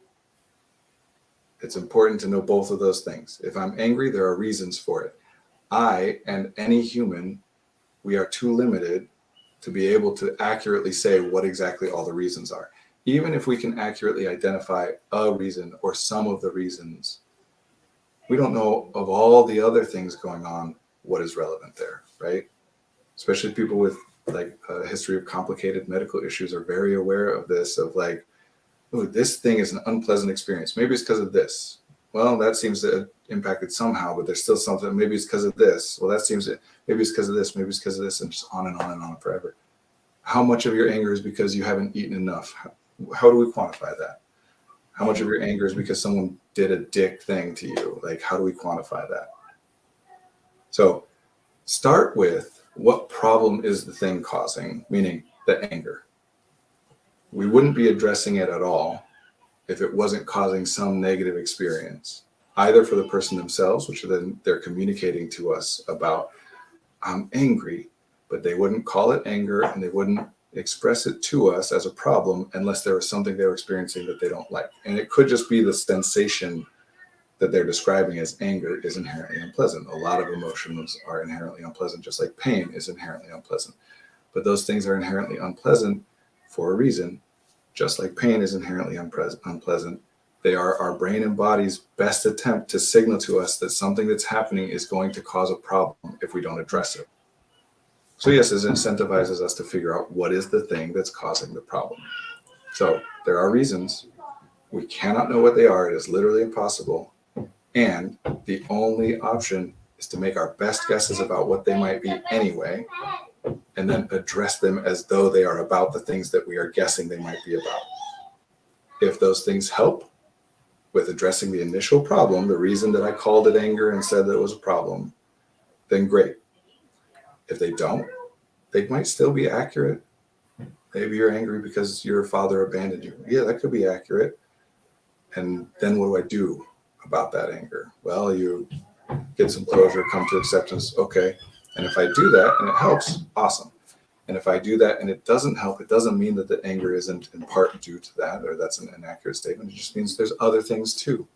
It's important to know both of those things. If I'm angry, there are reasons for it. I and any human, we are too limited to be able to accurately say what exactly all the reasons are. Even if we can accurately identify a reason or some of the reasons, we don't know of all the other things going on what is relevant there, right? Especially people with like a history of complicated medical issues are very aware of this, of like, oh, this thing is an unpleasant experience. Maybe it's because of this. Well, that seems to have impacted somehow, but there's still something. Maybe it's because of this. Well, that seems to, maybe it's because of this. Maybe it's because of this, and just on and on and on forever. How much of your anger is because you haven't eaten enough? How do we quantify that? How much of your anger is because someone did a dick thing to you? Like, how do we quantify that? So start with what problem is the thing causing, meaning the anger. We wouldn't be addressing it at all if it wasn't causing some negative experience, either for the person themselves, which then they're communicating to us about, I'm angry, but they wouldn't call it anger and they wouldn't express it to us as a problem unless there was something they were experiencing that they don't like. And it could just be the sensation that they're describing as anger is inherently unpleasant. A lot of emotions are inherently unpleasant, just like pain is inherently unpleasant. But those things are inherently unpleasant for a reason. Just like pain is inherently unpleasant, they are our brain and body's best attempt to signal to us that something that's happening is going to cause a problem if we don't address it. So yes, it incentivizes us to figure out what is the thing that's causing the problem. So there are reasons. We cannot know what they are. It is literally impossible. And the only option is to make our best guesses about what they might be anyway, and then address them as though they are about the things that we are guessing they might be about. If those things help with addressing the initial problem, the reason that I called it anger and said that it was a problem, then great. If they don't, they might still be accurate. Maybe you're angry because your father abandoned you. Yeah, that could be accurate. And then what do I do about that anger? Well, you get some closure, come to acceptance. Okay. And if I do that and it helps, awesome. And if I do that and it doesn't help, it doesn't mean that the anger isn't in part due to that, or that's an inaccurate statement. It just means there's other things too.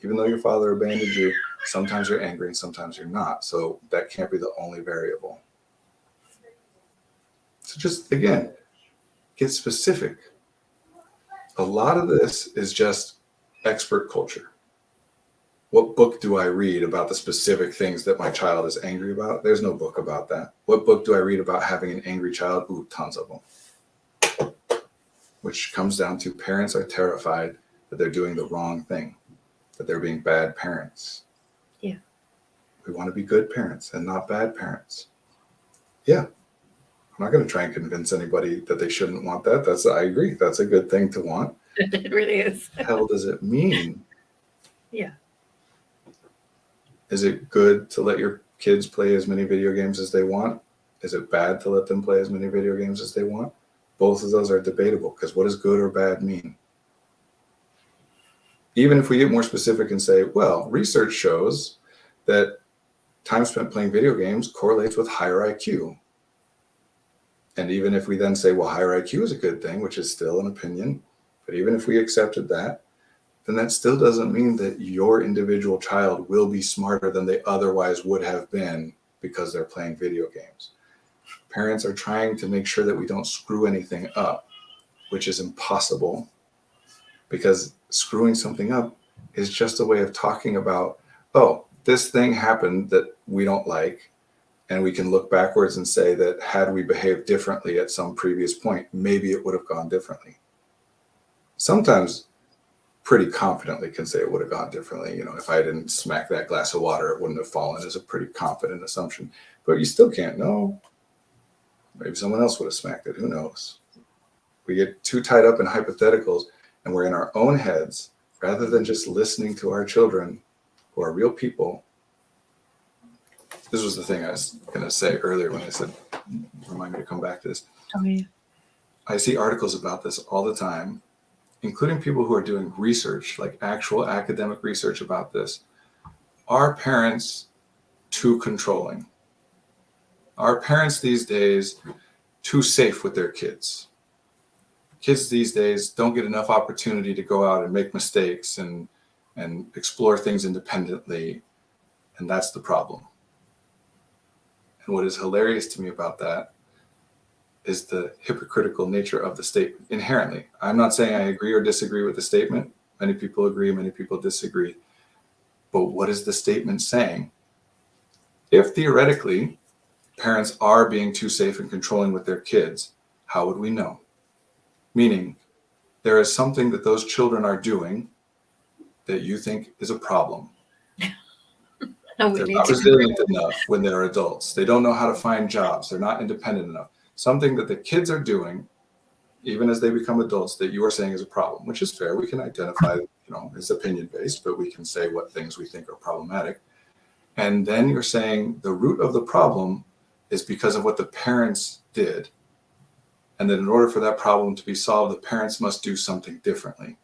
Even though your father abandoned you, sometimes you're angry and sometimes you're not. So that can't be the only variable. So just, again, get specific. A lot of this is just expert culture. What book do I read about the specific things that my child is angry about? There's no book about that. What book do I read about having an angry child? Ooh, tons of them. Which comes down to parents are terrified that they're doing the wrong thing, that they're being bad parents. Yeah. We want to be good parents and not bad parents. Yeah. I'm not going to try and convince anybody that they shouldn't want that. I agree. That's a good thing to want. It really is. What the hell does it mean? Yeah. Is it good to let your kids play as many video games as they want? Is it bad to let them play as many video games as they want? Both of those are debatable, because what does good or bad mean? Even if we get more specific and say, well, research shows that time spent playing video games correlates with higher IQ. And even if we then say, well, higher IQ is a good thing, which is still an opinion, but even if we accepted that, then that still doesn't mean that your individual child will be smarter than they otherwise would have been because they're playing video games. Parents are trying to make sure that we don't screw anything up, which is impossible, because screwing something up is just a way of talking about, oh, this thing happened that we don't like, and we can look backwards and say that had we behaved differently at some previous point, maybe it would have gone differently. Sometimes pretty confidently can say it would have gone differently. You know, if I didn't smack that glass of water, it wouldn't have fallen, is a pretty confident assumption. But you still can't know. Maybe someone else would have smacked it. Who knows? We get too tied up in hypotheticals, and we're in our own heads rather than just listening to our children who are real people. This was the thing I was going to say earlier when I said, remind me to come back to this. Oh, yeah. I see articles about this all the time, including people who are doing research, like actual academic research about this. are parents too controlling? Are parents these days too safe with their kids? Kids these days don't get enough opportunity to go out and make mistakes and explore things independently, and that's the problem. And what is hilarious to me about that is the hypocritical nature of the statement inherently. I'm not saying I agree or disagree with the statement. Many people agree, many people disagree. But what is the statement saying? If theoretically parents are being too safe and controlling with their kids, how would we know? Meaning, there is something that those children are doing that you think is a problem. They're not resilient enough when they're adults. They don't know how to find jobs. They're not independent enough. Something that the kids are doing, even as they become adults, that you are saying is a problem, which is fair. We can identify, it's opinion based, but we can say what things we think are problematic. And then you're saying the root of the problem is because of what the parents did. And that in order for that problem to be solved, the parents must do something differently.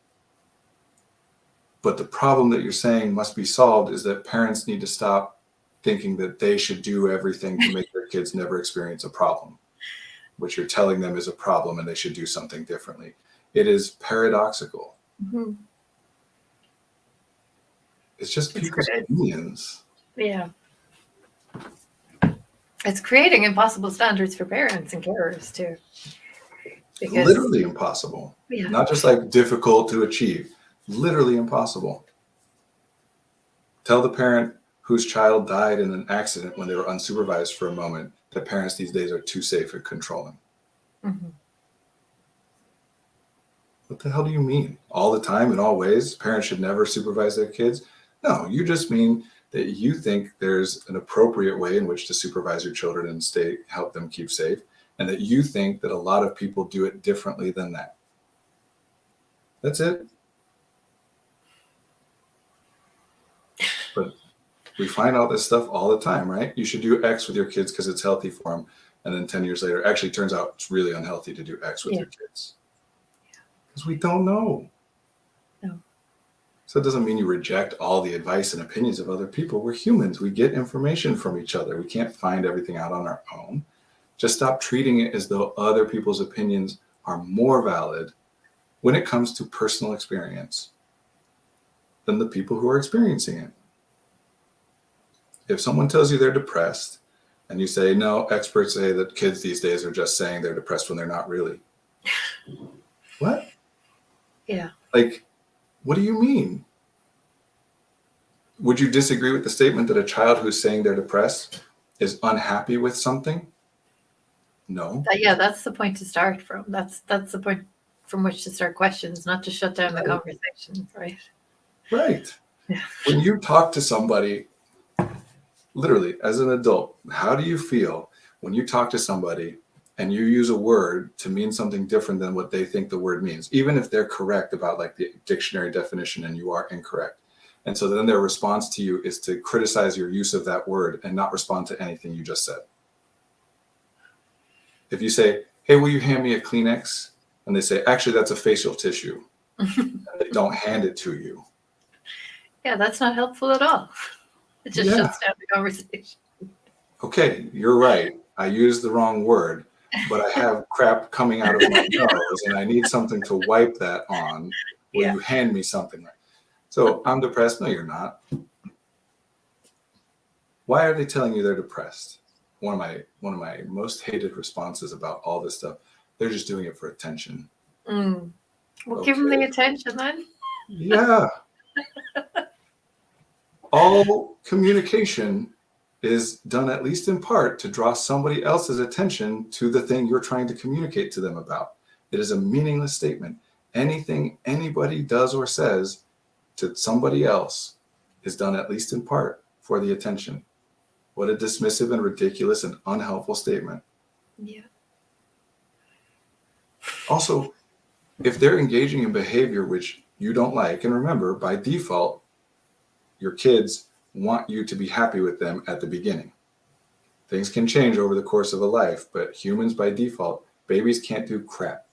But the problem that you're saying must be solved is that parents need to stop thinking that they should do everything to make their kids never experience a problem, which you're telling them is a problem and they should do something differently. It is paradoxical. Mm-hmm. It's just people's opinions. Yeah. It's creating impossible standards for parents and carers too. Because, literally impossible. Yeah. Not just like difficult to achieve. Literally impossible. Tell the parent whose child died in an accident when they were unsupervised for a moment that parents these days are too safe and controlling. Mm-hmm. What the hell do you mean? All the time, in all ways, parents should never supervise their kids? No, you just mean that you think there's an appropriate way in which to supervise your children and help them keep safe, and that you think that a lot of people do it differently than that. That's it. But we find all this stuff all the time, right? You should do X with your kids because it's healthy for them. And then 10 years later, actually turns out it's really unhealthy to do X with your kids. Because we don't know. No. So it doesn't mean you reject all the advice and opinions of other people. We're humans. We get information from each other. We can't find everything out on our own. Just stop treating it as though other people's opinions are more valid when it comes to personal experience than the people who are experiencing it. If someone tells you they're depressed and you say, no, experts say that kids these days are just saying they're depressed when they're not really. What? Yeah. Like, what do you mean? Would you disagree with the statement that a child who's saying they're depressed is unhappy with something? No. Yeah, that's the point to start from. That's the point from which to start questions, not to shut down the conversation, right? Right. Yeah. When you talk to somebody, literally, as an adult, how do you feel when you talk to somebody and you use a word to mean something different than what they think the word means, even if they're correct about like the dictionary definition and you are incorrect? And so then their response to you is to criticize your use of that word and not respond to anything you just said. If you say, hey, will you hand me a Kleenex? And they say, actually, that's a facial tissue. And they don't hand it to you. Yeah, that's not helpful at all. It just shuts down the conversation. Okay, you're right. I used the wrong word, but I have crap coming out of my nose and I need something to wipe that on. Will you hand me something? So I'm depressed. No, you're not. Why are they telling you they're depressed? One of my most hated responses about all this stuff, they're just doing it for attention. Well, give them the attention then. Yeah. All communication is done at least in part to draw somebody else's attention to the thing you're trying to communicate to them about. It is a meaningless statement. Anything anybody does or says to somebody else is done at least in part for the attention. What a dismissive and ridiculous and unhelpful statement. Yeah. Also, if they're engaging in behavior which you don't like, and remember, by default, your kids want you to be happy with them at the beginning. Things can change over the course of a life, but humans by default, babies can't do crap.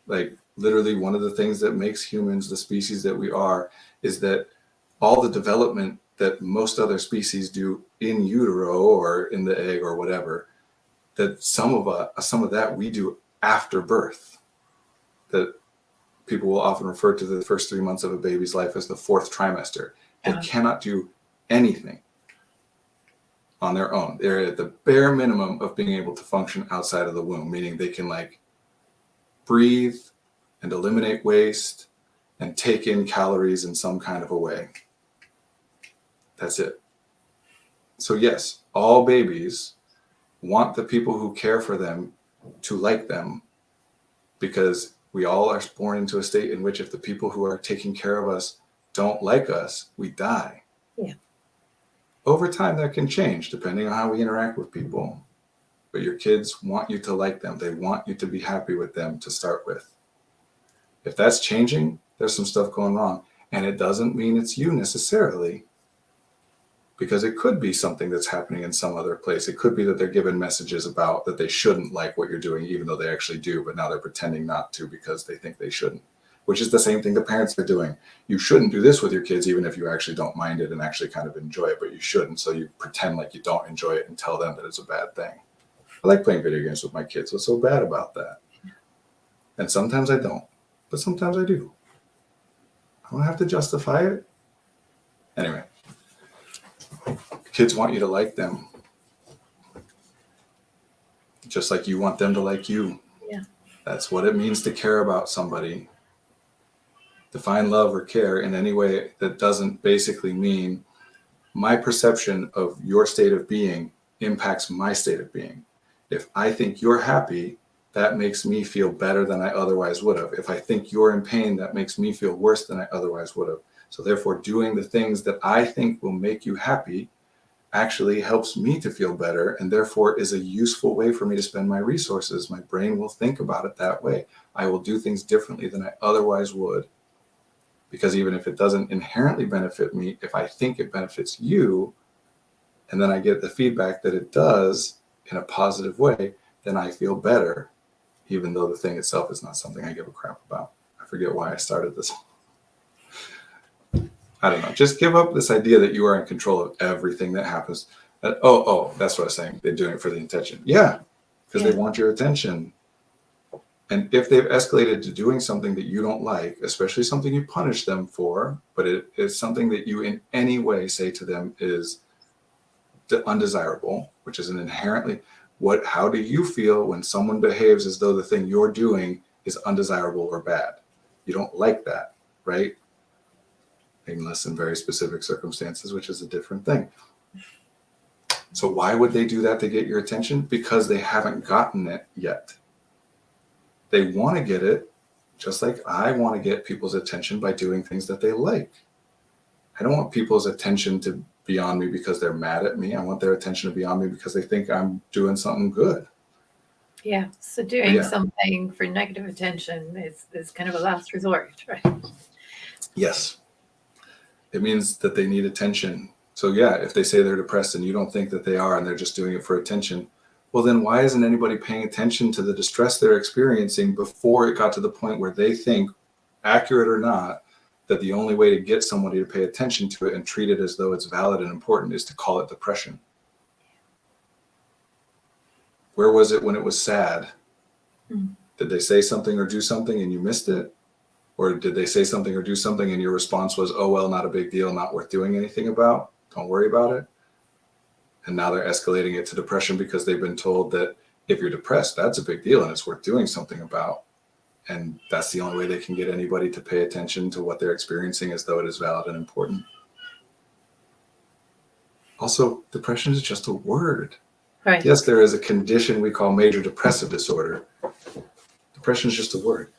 Like literally one of the things that makes humans the species that we are is that all the development that most other species do in utero or in the egg or whatever, that some of that we do after birth. That people will often refer to the first 3 months of a baby's life as the fourth trimester. They cannot do anything on their own. They're at the bare minimum of being able to function outside of the womb, meaning they can like breathe and eliminate waste and take in calories in some kind of a way. That's it. So yes, all babies want the people who care for them to like them, because we all are born into a state in which if the people who are taking care of us don't like us, we die. Yeah. Over time, that can change depending on how we interact with people. But your kids want you to like them. They want you to be happy with them to start with. If that's changing, there's some stuff going wrong. And it doesn't mean it's you necessarily, because it could be something that's happening in some other place. It could be that they're given messages about that they shouldn't like what you're doing, even though they actually do, but now they're pretending not to because they think they shouldn't, which is the same thing the parents are doing. You shouldn't do this with your kids, even if you actually don't mind it and actually kind of enjoy it, but you shouldn't. So you pretend like you don't enjoy it and tell them that it's a bad thing. I like playing video games with my kids. What's so bad about that? And sometimes I don't, but sometimes I do. I don't have to justify it. Anyway. Kids want you to like them, just like you want them to like you. Yeah. That's what it means to care about somebody. Define love or care in any way that doesn't basically mean my perception of your state of being impacts my state of being. If I think you're happy, that makes me feel better than I otherwise would have. If I think you're in pain, that makes me feel worse than I otherwise would have. So therefore, doing the things that I think will make you happy actually helps me to feel better, and therefore is a useful way for me to spend my resources. My brain will think about it that way. I will do things differently than I otherwise would, because even if it doesn't inherently benefit me, if I think it benefits you, and then I get the feedback that it does in a positive way, then I feel better, even though the thing itself is not something I give a crap about. I forget why I started this. I don't know. Just give up this idea that you are in control of everything that happens. That's what I was saying. They're doing it for the intention. Yeah, because they want your attention. And if they've escalated to doing something that you don't like, especially something you punish them for, but it is something that you in any way say to them is undesirable, which is an inherently, how do you feel when someone behaves as though the thing you're doing is undesirable or bad? You don't like that, right? Unless in very specific circumstances, which is a different thing. So why would they do that to get your attention? Because they haven't gotten it yet. They want to get it, just like I want to get people's attention by doing things that they like. I don't want people's attention to be on me because they're mad at me. I want their attention to be on me because they think I'm doing something good. Yeah, so doing something for negative attention is kind of a last resort, right? Yes. It means that they need attention. So yeah, if they say they're depressed and you don't think that they are and they're just doing it for attention, well then why isn't anybody paying attention to the distress they're experiencing before it got to the point where they think, accurate or not, that the only way to get somebody to pay attention to it and treat it as though it's valid and important is to call it depression? Where was it when it was sad? Did they say something or do something and you missed it? Or did they say something or do something and your response was, oh, well, not a big deal, not worth doing anything about, don't worry about it? And now they're escalating it to depression because they've been told that if you're depressed, that's a big deal and it's worth doing something about. And that's the only way they can get anybody to pay attention to what they're experiencing as though it is valid and important. Also, depression is just a word. Right. Yes, there is a condition we call major depressive disorder. Depression is just a word.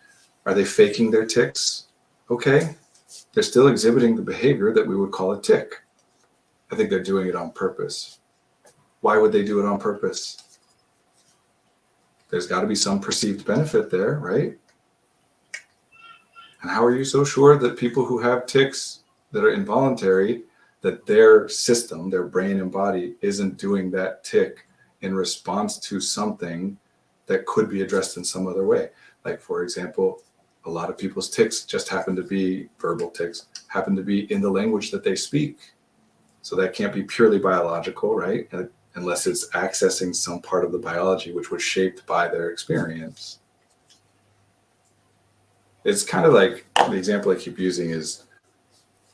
Are they faking their tics? Okay. They're still exhibiting the behavior that we would call a tic. I think they're doing it on purpose. Why would they do it on purpose? There's got to be some perceived benefit there, right? And how are you so sure that people who have tics that are involuntary, that their system, their brain and body, isn't doing that tic in response to something that could be addressed in some other way? Like, for example, a lot of people's tics just happen to be verbal tics, happen to be in the language that they speak. So that can't be purely biological, right? Unless it's accessing some part of the biology which was shaped by their experience. It's kind of like the example I keep using is,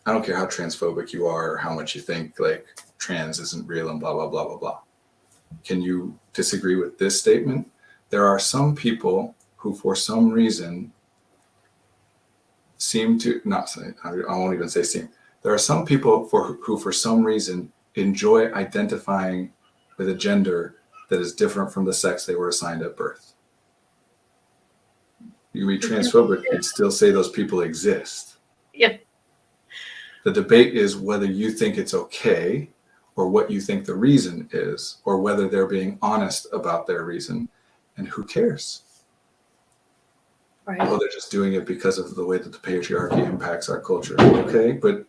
I don't care how transphobic you are or how much you think like trans isn't real and blah, blah, blah, blah, blah. Can you disagree with this statement? There are some people who, for some reason, seem to not say, I won't even say seem. There are some people who, for some reason, enjoy identifying with a gender that is different from the sex they were assigned at birth. You be transphobic and still say those people exist. Yeah. The debate is whether you think it's okay or what you think the reason is, or whether they're being honest about their reason, and who cares? Right. Well, they're just doing it because of the way that the patriarchy impacts our culture. Okay, but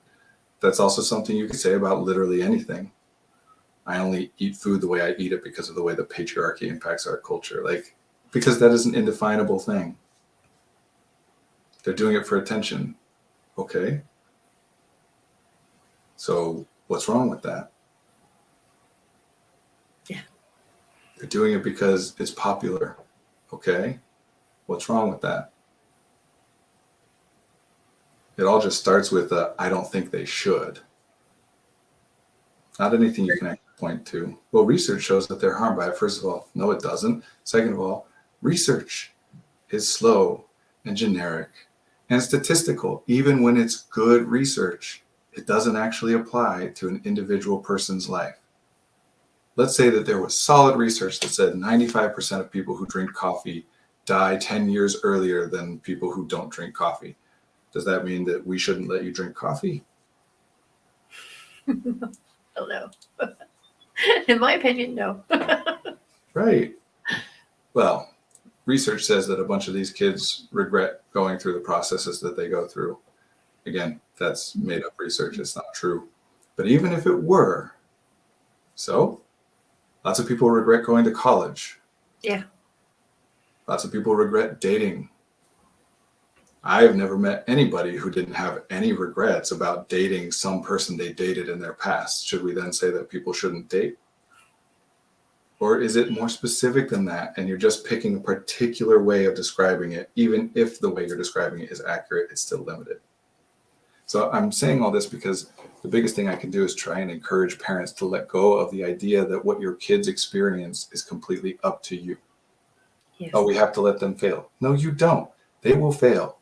that's also something you could say about literally anything. I only eat food the way I eat it because of the way the patriarchy impacts our culture. Like, because that is an indefinable thing. They're doing it for attention. Okay. So what's wrong with that? Yeah. They're doing it because it's popular. Okay. What's wrong with that? It all just starts with I don't think they should. Not anything you can actually point to. Well, research shows that they're harmed by it. First of all, no, it doesn't. Second of all, research is slow and generic and statistical. Even when it's good research, it doesn't actually apply to an individual person's life. Let's say that there was solid research that said 95% of people who drink coffee die 10 years earlier than people who don't drink coffee. Does that mean that we shouldn't let you drink coffee? Hello. In my opinion, no. Right. Well, research says that a bunch of these kids regret going through the processes that they go through. Again, that's made up research. It's not true. But even if it were, so lots of people regret going to college. Yeah. Lots of people regret dating. I have never met anybody who didn't have any regrets about dating some person they dated in their past. Should we then say that people shouldn't date? Or is it more specific than that and you're just picking a particular way of describing it? Even if the way you're describing it is accurate, it's still limited. So I'm saying all this because the biggest thing I can do is try and encourage parents to let go of the idea that what your kids experience is completely up to you. Yes. Oh, we have to let them fail. No, you don't. They will fail.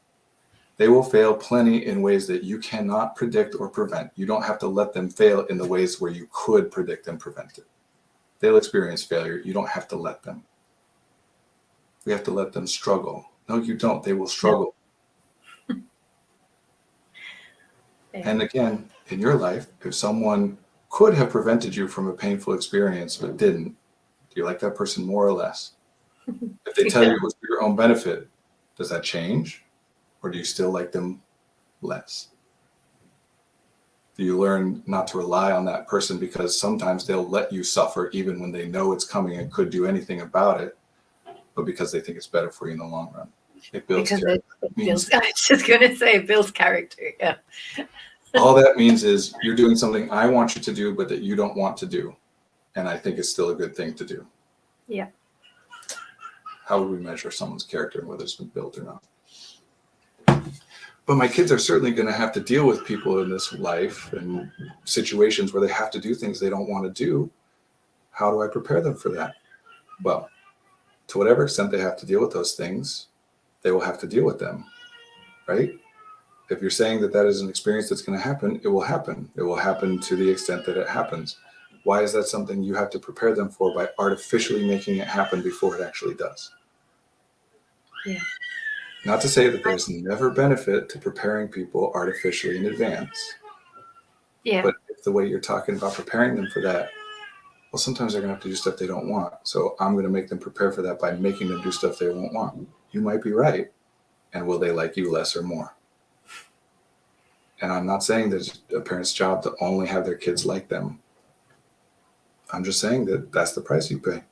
They will fail plenty in ways that you cannot predict or prevent. You don't have to let them fail in the ways where you could predict and prevent it. They'll experience failure. You don't have to let them. We have to let them struggle. No, you don't. They will struggle. And again, in your life, if someone could have prevented you from a painful experience but didn't, do you like that person more or less? If they tell you it was for your own benefit, does that change? Or do you still like them less? Do you learn not to rely on that person because sometimes they'll let you suffer even when they know it's coming and could do anything about it, but because they think it's better for you in the long run? It builds character. It builds, I was just going to say it builds character. Yeah. All that means is you're doing something I want you to do, but that you don't want to do. And I think it's still a good thing to do. Yeah. How would we measure someone's character and whether it's been built or not? But my kids are certainly going to have to deal with people in this life and situations where they have to do things they don't want to do. How do I prepare them for that? Well, to whatever extent they have to deal with those things, they will have to deal with them, right? If you're saying that that is an experience that's going to happen, it will happen. It will happen to the extent that it happens. Why is that something you have to prepare them for by artificially making it happen before it actually does? Yeah. Not to say that there's never benefit to preparing people artificially in advance. Yeah. But if the way you're talking about preparing them for that, well, sometimes they're going to have to do stuff they don't want. So I'm going to make them prepare for that by making them do stuff they won't want. You might be right. And will they like you less or more? And I'm not saying that it's a parent's job to only have their kids like them. I'm just saying that that's the price you pay.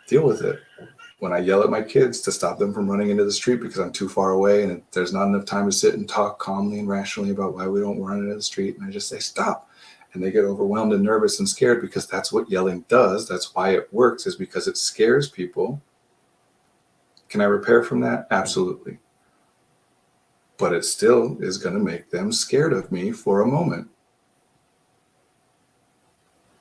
Deal with it. When I yell at my kids to stop them from running into the street because I'm too far away and there's not enough time to sit and talk calmly and rationally about why we don't run into the street, and I just say, stop. and they get overwhelmed and nervous and scared because that's what yelling does. That's why it works, is because it scares people. Can I repair from that? Absolutely. But it still is going to make them scared of me for a moment.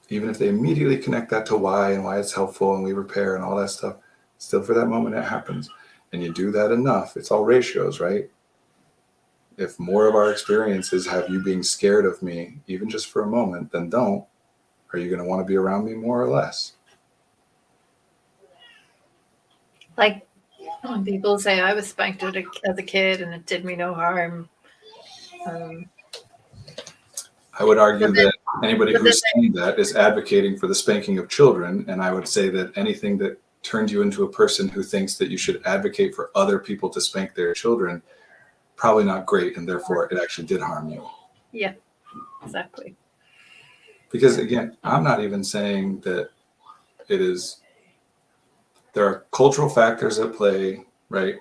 Even if they immediately connect that to why and why it's helpful and we repair and all that stuff, still for that moment it happens. And you do that enough, it's all ratios, right? If more of our experiences have you being scared of me, even just for a moment, then don't. Are you going to want to be around me more or less? Like when people say I was spanked as a kid and it did me no harm. I would argue But then- that anybody but who's then saying that is advocating for the spanking of children. And I would say that anything that turned you into a person who thinks that you should advocate for other people to spank their children, probably not great. And therefore it actually did harm you. Yeah, exactly. Because again, I'm not even saying that it is, there are cultural factors at play, right?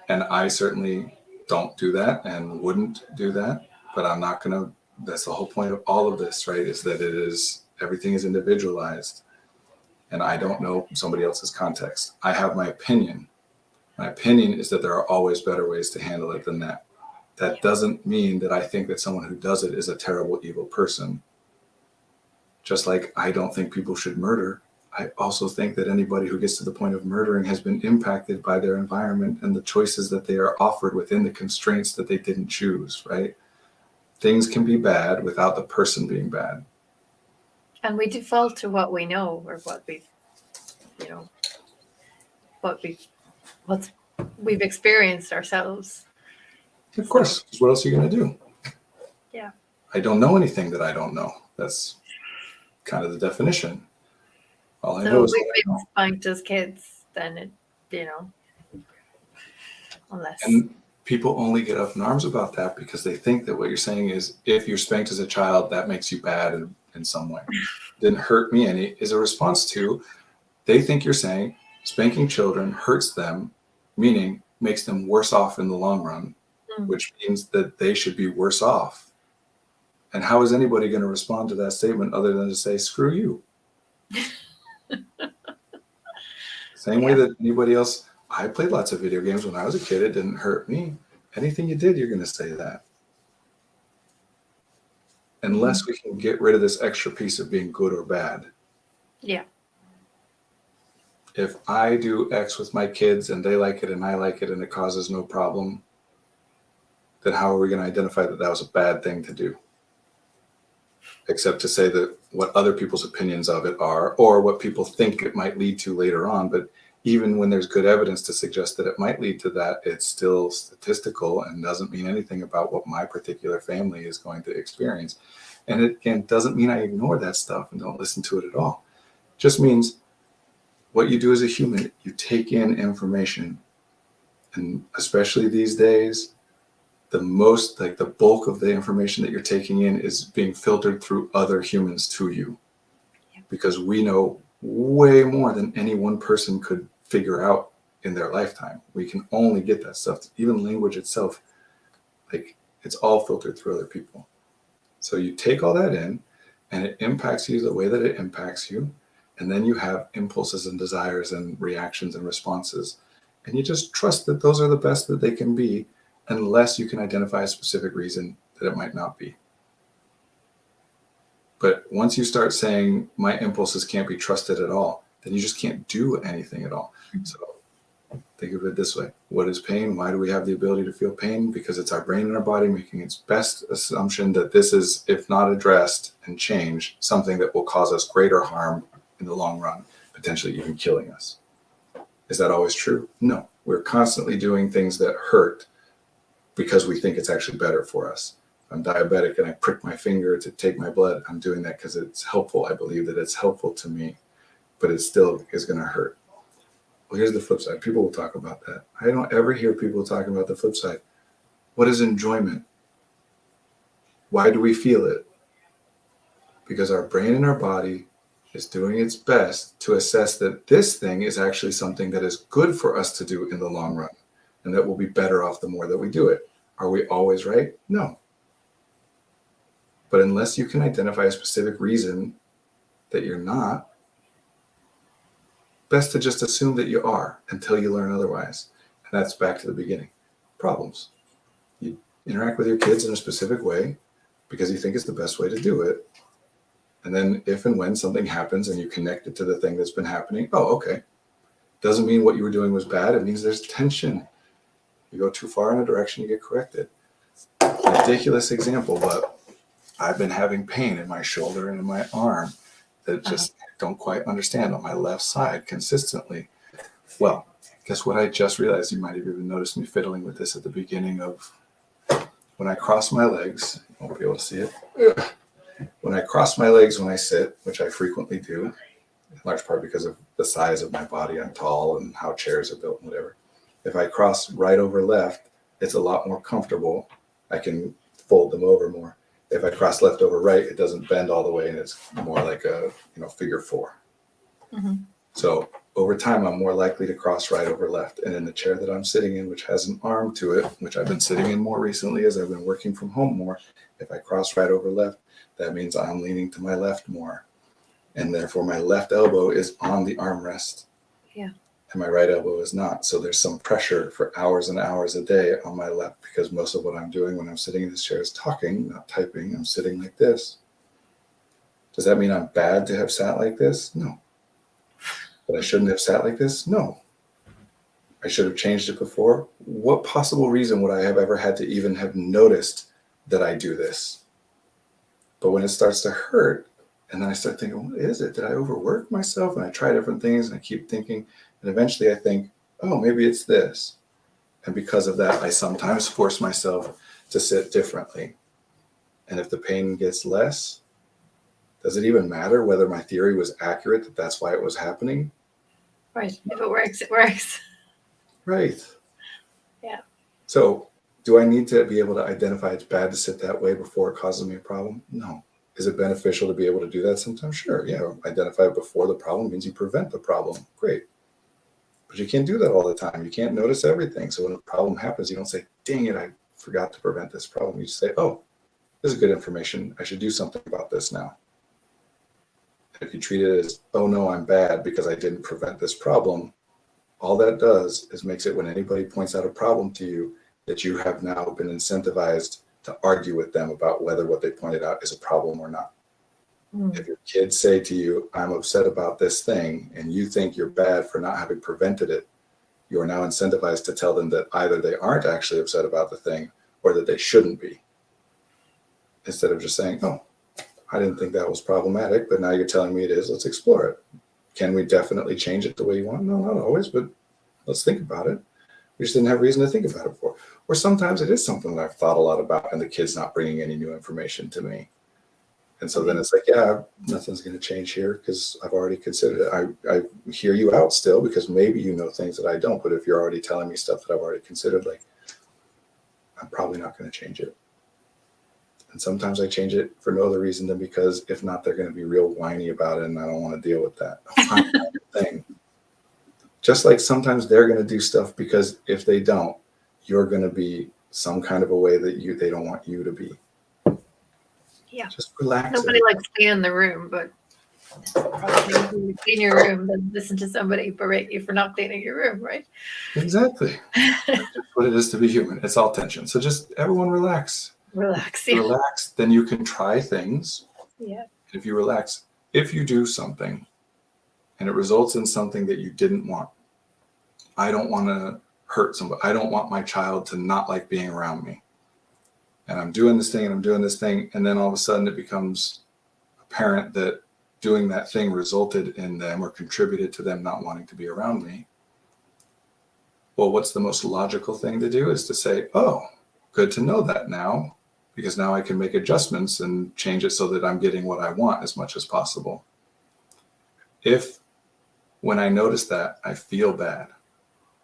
And I certainly don't do that and wouldn't do that, but I'm not going to, that's the whole point of all of this, right? Is that it is, everything is individualized and I don't know somebody else's context. I have my opinion. My opinion is that there are always better ways to handle it than that. That doesn't mean that I think that someone who does it is a terrible, evil person. Just like I don't think people should murder, I also think that anybody who gets to the point of murdering has been impacted by their environment and the choices that they are offered within the constraints that they didn't choose, right? Things can be bad without the person being bad. And we default to what we know or what we've, what we've experienced ourselves. Of course, because what else are you going to do? Yeah. I don't know anything that I don't know. That's kind of the definition. All I know So is we've what I been know. spanked as kids, then unless. And people only get up in arms about that because they think that what you're saying is if you're spanked as a child, that makes you bad in some way. Didn't hurt me any is a response to, they think you're saying spanking children hurts them, meaning makes them worse off in the long run, which means that they should be worse off. And how is anybody going to respond to that statement other than to say, screw you? Same way that anybody else, I played lots of video games when I was a kid. It didn't hurt me. Anything you did, you're going to say that. Unless we can get rid of this extra piece of being good or bad. Yeah. If I do X with my kids and they like it and I like it and it causes no problem, then how are we going to identify that that was a bad thing to do? Except to say that what other people's opinions of it are, or what people think it might lead to later on. But even when there's good evidence to suggest that it might lead to that, it's still statistical and doesn't mean anything about what my particular family is going to experience. And it, again, doesn't mean I ignore that stuff and don't listen to it at all. It just means what you do as a human, you take in information. And especially these days, the most, like the bulk of the information that you're taking in is being filtered through other humans to you. Because we know way more than any one person could figure out in their lifetime. We can only get that stuff. Even language itself, like it's all filtered through other people. So you take all that in and it impacts you the way that it impacts you. And then you have impulses and desires and reactions and responses. And you just trust that those are the best that they can be, unless you can identify a specific reason that it might not be. But once you start saying my impulses can't be trusted at all, then you just can't do anything at all. So think of it this way. What is pain? Why do we have the ability to feel pain? Because it's our brain and our body making its best assumption that this is, if not addressed and changed, something that will cause us greater harm in the long run, potentially even killing us. Is that always true? No. We're constantly doing things that hurt because we think it's actually better for us. If I'm diabetic and I prick my finger to take my blood, I'm doing that because it's helpful. I believe that it's helpful to me, but it still is going to hurt. Well, here's the flip side. People will talk about that. I don't ever hear people talking about the flip side. What is enjoyment? Why do we feel it? Because our brain and our body is doing its best to assess that this thing is actually something that is good for us to do in the long run, and that we'll be better off the more that we do it. Are we always right? No. But unless you can identify a specific reason that you're not, best to just assume that you are until you learn otherwise. And that's back to the beginning. Problems. You interact with your kids in a specific way because you think it's the best way to do it. And then if and when something happens and you connect it to the thing that's been happening, oh, okay. Doesn't mean what you were doing was bad. It means there's tension. You go too far in a direction, you get corrected. Ridiculous example, but I've been having pain in my shoulder and in my arm that just don't quite understand on my left side consistently. Well, guess what I just realized? You might have even noticed me fiddling with this at the beginning of when I cross my legs. You won't be able to see it. When I cross my legs when I sit, which I frequently do, in large part because of the size of my body, I'm tall and how chairs are built and whatever. If I cross right over left, it's a lot more comfortable. I can fold them over more. If I cross left over right, it doesn't bend all the way and it's more like a figure four. Mm-hmm. So over time, I'm more likely to cross right over left. And in the chair that I'm sitting in, which has an arm to it, which I've been sitting in more recently as I've been working from home more, if I cross right over left, that means I'm leaning to my left more. And therefore my left elbow is on the armrest. Yeah. And my right elbow is not. So there's some pressure for hours and hours a day on my left because most of what I'm doing when I'm sitting in this chair is talking, not typing. I'm sitting like this. Does that mean I'm bad to have sat like this? No. But I shouldn't have sat like this? No. I should have changed it before? What possible reason would I have ever had to even have noticed that I do this? But when it starts to hurt, and then I start thinking, what is it? Did I overwork myself? And I try different things and I keep thinking. And eventually I think, oh, maybe it's this. And because of that, I sometimes force myself to sit differently. And if the pain gets less, does it even matter whether my theory was accurate, that that's why it was happening? Right. If it works, it works. Right. Yeah. So do I need to be able to identify it's bad to sit that way before it causes me a problem? No. Is it beneficial to be able to do that sometimes? Sure. Yeah. Identify it before the problem means you prevent the problem. Great. But you can't do that all the time. You can't notice everything. So when a problem happens, you don't say, dang it, I forgot to prevent this problem. You just say, oh, this is good information. I should do something about this now. If you treat it as, oh no, I'm bad because I didn't prevent this problem, all that does is makes it when anybody points out a problem to you that you have now been incentivized to argue with them about whether what they pointed out is a problem or not. If your kids say to you, I'm upset about this thing, and you think you're bad for not having prevented it, you are now incentivized to tell them that either they aren't actually upset about the thing or that they shouldn't be. Instead of just saying, oh, I didn't think that was problematic, but now you're telling me it is. Let's explore it. Can we definitely change it the way you want? No, not always, but let's think about it. We just didn't have reason to think about it before. Or sometimes it is something that I've thought a lot about and the kid's not bringing any new information to me. And so then it's like, yeah, nothing's going to change here because I've already considered it. I hear you out still because maybe you know things that I don't. But if you're already telling me stuff that I've already considered, like, I'm probably not going to change it. And sometimes I change it for no other reason than because if not, they're going to be real whiny about it and I don't want to deal with that. Thing. Just like sometimes they're going to do stuff because if they don't, you're going to be some kind of a way that they don't want you to be. Yeah. Just relax. Nobody likes cleaning the room, but probably if you clean your room, then listen to somebody berate you for not cleaning your room, right? Exactly. That's just what it is to be human. It's all tension. So just everyone relax. Relax. Yeah. Relax, then you can try things. Yeah. If you relax, if you do something and it results in something that you didn't want, I don't want to hurt somebody. I don't want my child to not like being around me. And I'm doing this thing and I'm doing this thing. And then all of a sudden it becomes apparent that doing that thing resulted in them or contributed to them not wanting to be around me. Well, what's the most logical thing to do is to say, oh, good to know that now, because now I can make adjustments and change it so that I'm getting what I want as much as possible. If when I notice that, I feel bad,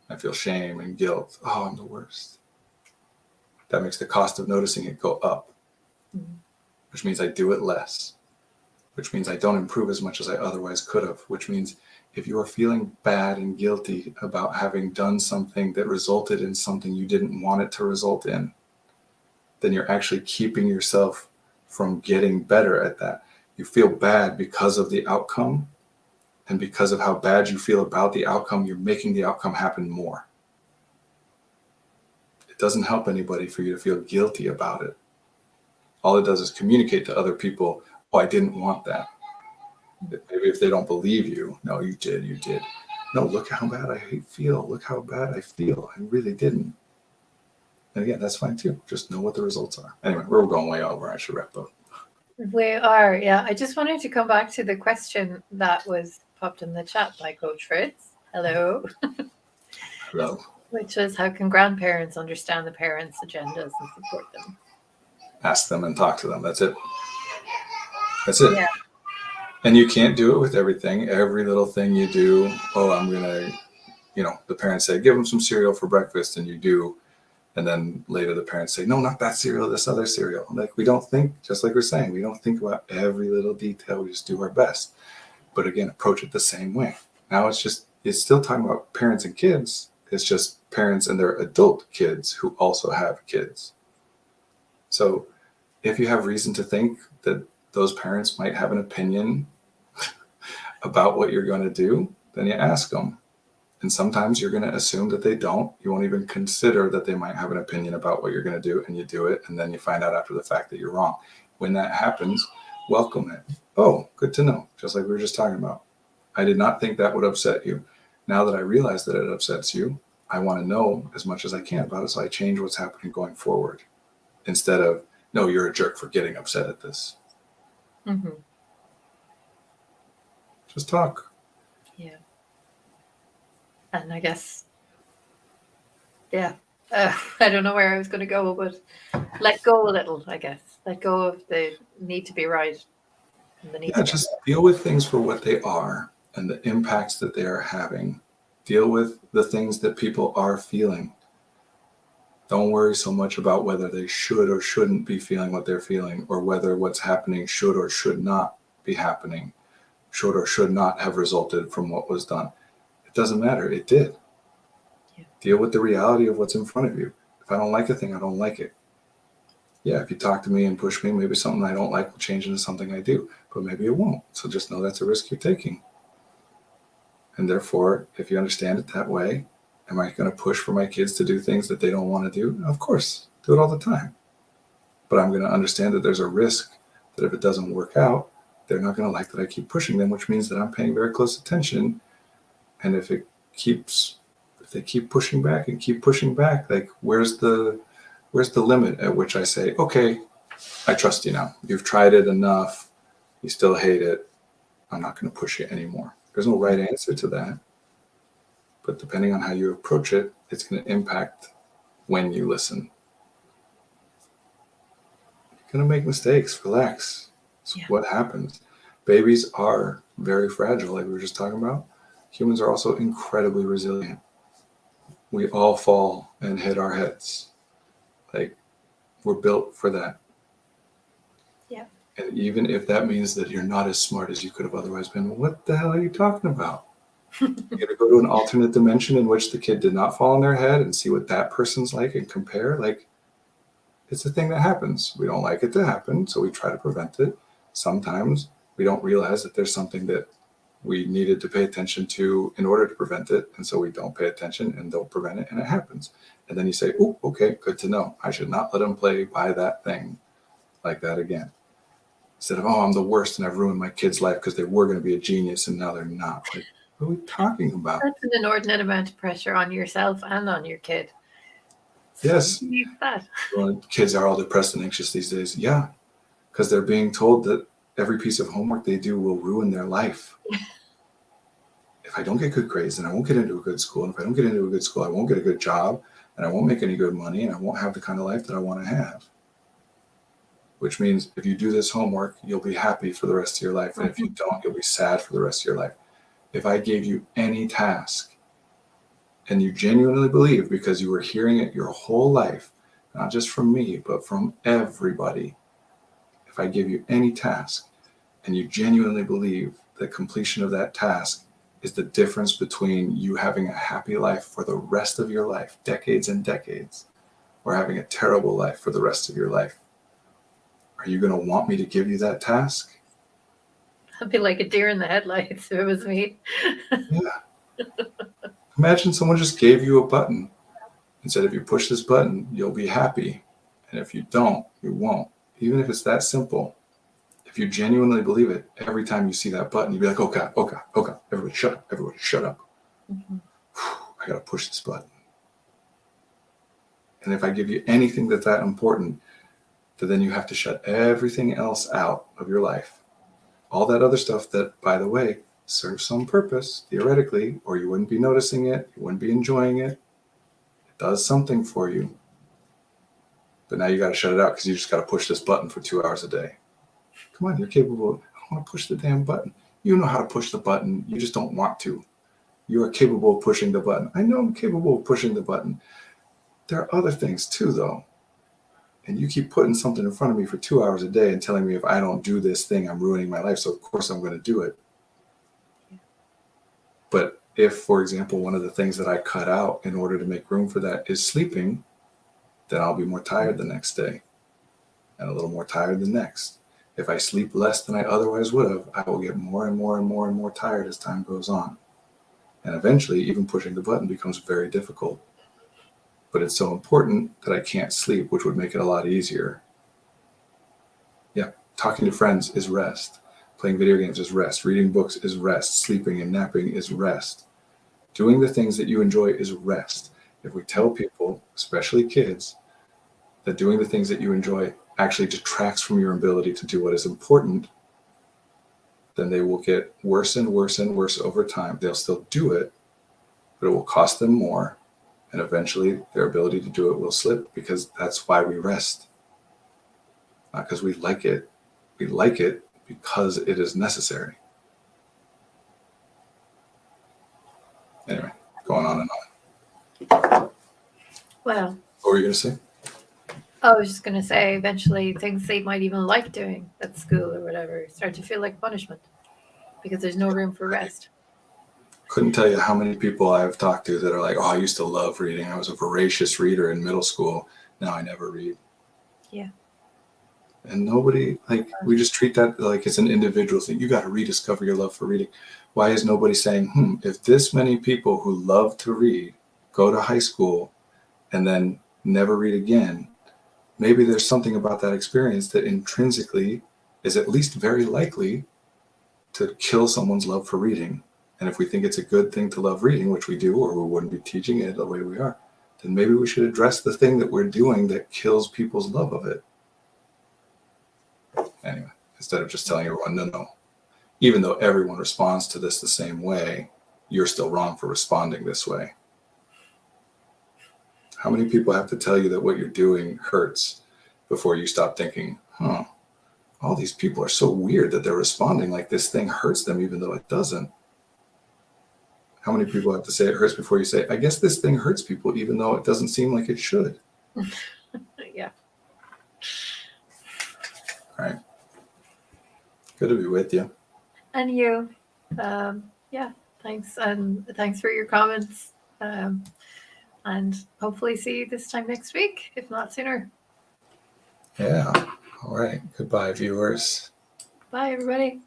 I feel shame and guilt, oh, I'm the worst. That makes the cost of noticing it go up, which means I do it less, which means I don't improve as much as I otherwise could have, which means if you are feeling bad and guilty about having done something that resulted in something you didn't want it to result in, then you're actually keeping yourself from getting better at that. You feel bad because of the outcome, and because of how bad you feel about the outcome, you're making the outcome happen more. It doesn't help anybody for you to feel guilty about it. All it does is communicate to other people, oh, I didn't want that. Maybe if they don't believe you, no, you did. No, look how bad I feel. Look how bad I feel. I really didn't. And again, that's fine too. Just know what the results are. Anyway, we're going way over. I should wrap up. We are, yeah. I just wanted to come back to the question that was popped in the chat by Coach Fritz. Hello. Hello. Which was, how can grandparents understand the parents' agendas and support them? Ask them and talk to them. That's it. That's it. Yeah. And you can't do it with everything. Every little thing you do, oh, I'm going to, the parents say, give them some cereal for breakfast, and you do. And then later the parents say, no, not that cereal, this other cereal. Like, we don't think, just like we're saying, we don't think about every little detail. We just do our best. But again, approach it the same way. Now it's still talking about parents and kids. It's just parents and their adult kids who also have kids. So if you have reason to think that those parents might have an opinion about what you're going to do, then you ask them. And sometimes you're going to assume that they don't. You won't even consider that they might have an opinion about what you're going to do, and you do it, and then you find out after the fact that you're wrong. When that happens, welcome it. Oh, good to know, just like we were just talking about. I did not think that would upset you. Now that I realize that it upsets you, I want to know as much as I can about it, so I change what's happening going forward. Instead of, no, you're a jerk for getting upset at this. Mm-hmm. Just talk. Yeah. And I guess, I don't know where I was going to go, but let go a little, I guess. Let go of the need to be right. And the need to just deal with things for what they are and the impacts that they are having. Deal with the things that people are feeling. Don't worry so much about whether they should or shouldn't be feeling what they're feeling, or whether what's happening should or should not be happening, should or should not have resulted from what was done. It doesn't matter. It did. Yeah. Deal with the reality of what's in front of you. If I don't like a thing, I don't like it. Yeah, if you talk to me and push me, maybe something I don't like will change into something I do, but maybe it won't. So just know that's a risk you're taking. And therefore, if you understand it that way, am I going to push for my kids to do things that they don't want to do? Of course, do it all the time. But I'm going to understand that there's a risk that if it doesn't work out, they're not going to like that I keep pushing them, which means that I'm paying very close attention. And if they keep pushing back and keep pushing back, like where's the limit at which I say, okay, I trust you now. You've tried it enough. You still hate it. I'm not going to push you anymore. There's no right answer to that. But depending on how you approach it, it's going to impact when you listen. You're going to make mistakes. Relax. It's what happens. Babies are very fragile, like we were just talking about. Humans are also incredibly resilient. We all fall and hit our heads. Like, we're built for that. Yeah. And even if that means that you're not as smart as you could have otherwise been, what the hell are you talking about? You're going to go to an alternate dimension in which the kid did not fall on their head and see what that person's like and compare. Like, it's a thing that happens. We don't like it to happen, so we try to prevent it. Sometimes we don't realize that there's something that we needed to pay attention to in order to prevent it, and so we don't pay attention and don't prevent it, and it happens. And then you say, oh, okay, good to know. I should not let them play by that thing like that again. Instead of, oh, I'm the worst and I've ruined my kid's life because they were going to be a genius and now they're not. Like, what are we talking about? That's an inordinate amount of pressure on yourself and on your kid. Yes. That. Well, kids are all depressed and anxious these days. Yeah, because they're being told that every piece of homework they do will ruin their life. If I don't get good grades, then I won't get into a good school. And if I don't get into a good school, I won't get a good job, and I won't make any good money, and I won't have the kind of life that I want to have. Which means if you do this homework, you'll be happy for the rest of your life. And if you don't, you'll be sad for the rest of your life. If I gave you any task and you genuinely believe, because you were hearing it your whole life, not just from me, but from everybody, if I give you any task and you genuinely believe that completion of that task is the difference between you having a happy life for the rest of your life, decades and decades, or having a terrible life for the rest of your life, Are you going to want me to give you that task? I'd be like a deer in the headlights if it was me. Yeah. Imagine someone just gave you a button and said, if you push this button, you'll be happy. And if you don't, you won't. Even if it's that simple, if you genuinely believe it, every time you see that button, you'd be like, oh God, oh God, oh God, everybody shut up, everybody shut up. Mhm. I got to push this button. And if I give you anything that's that important, then you have to shut everything else out of your life. All that other stuff that, by the way, serves some purpose, theoretically, or you wouldn't be noticing it, you wouldn't be enjoying it. It does something for you. But now you got to shut it out because you just got to push this button for 2 hours a day. Come on, you're capable. I want to push the damn button. You know how to push the button. You just don't want to. You are capable of pushing the button. I know I'm capable of pushing the button. There are other things too, though. And you keep putting something in front of me for 2 hours a day and telling me if I don't do this thing, I'm ruining my life. So of course I'm going to do it. But if, for example, one of the things that I cut out in order to make room for that is sleeping, then I'll be more tired the next day and a little more tired the next. If I sleep less than I otherwise would have, I will get more and more and more and more tired as time goes on. And eventually, even pushing the button becomes very difficult. But it's so important that I can't sleep, which would make it a lot easier. Yeah, talking to friends is rest. Playing video games is rest. Reading books is rest. Sleeping and napping is rest. Doing the things that you enjoy is rest. If we tell people, especially kids, that doing the things that you enjoy actually detracts from your ability to do what is important, then they will get worse and worse and worse over time. They'll still do it, but it will cost them more. And eventually their ability to do it will slip because that's why we rest. Not because we like it. We like it because it is necessary. Anyway, going on and on. Well, What were you going to say? I was just going to say, eventually, things they might even like doing at school or whatever start to feel like punishment because there's no room for rest. Couldn't tell you how many people I've talked to that are like, oh, I used to love reading. I was a voracious reader in middle school. Now I never read. Yeah. And nobody, like, we just treat that like it's an individual thing. You got to rediscover your love for reading. Why is nobody saying, if this many people who love to read go to high school and then never read again, maybe there's something about that experience that intrinsically is at least very likely to kill someone's love for reading. And if we think it's a good thing to love reading, which we do, or we wouldn't be teaching it the way we are, then maybe we should address the thing that we're doing that kills people's love of it. Anyway, instead of just telling everyone, no. Even though everyone responds to this the same way, you're still wrong for responding this way. How many people have to tell you that what you're doing hurts before you stop thinking, all these people are so weird that they're responding like this thing hurts them even though it doesn't? How many people have to say it hurts before you say, I guess this thing hurts people even though it doesn't seem like it should? Yeah. All right. Good to be with you. And you. Yeah. Thanks. And thanks for your comments. And hopefully see you this time next week, if not sooner. Yeah. All right. Goodbye, viewers. Bye, everybody.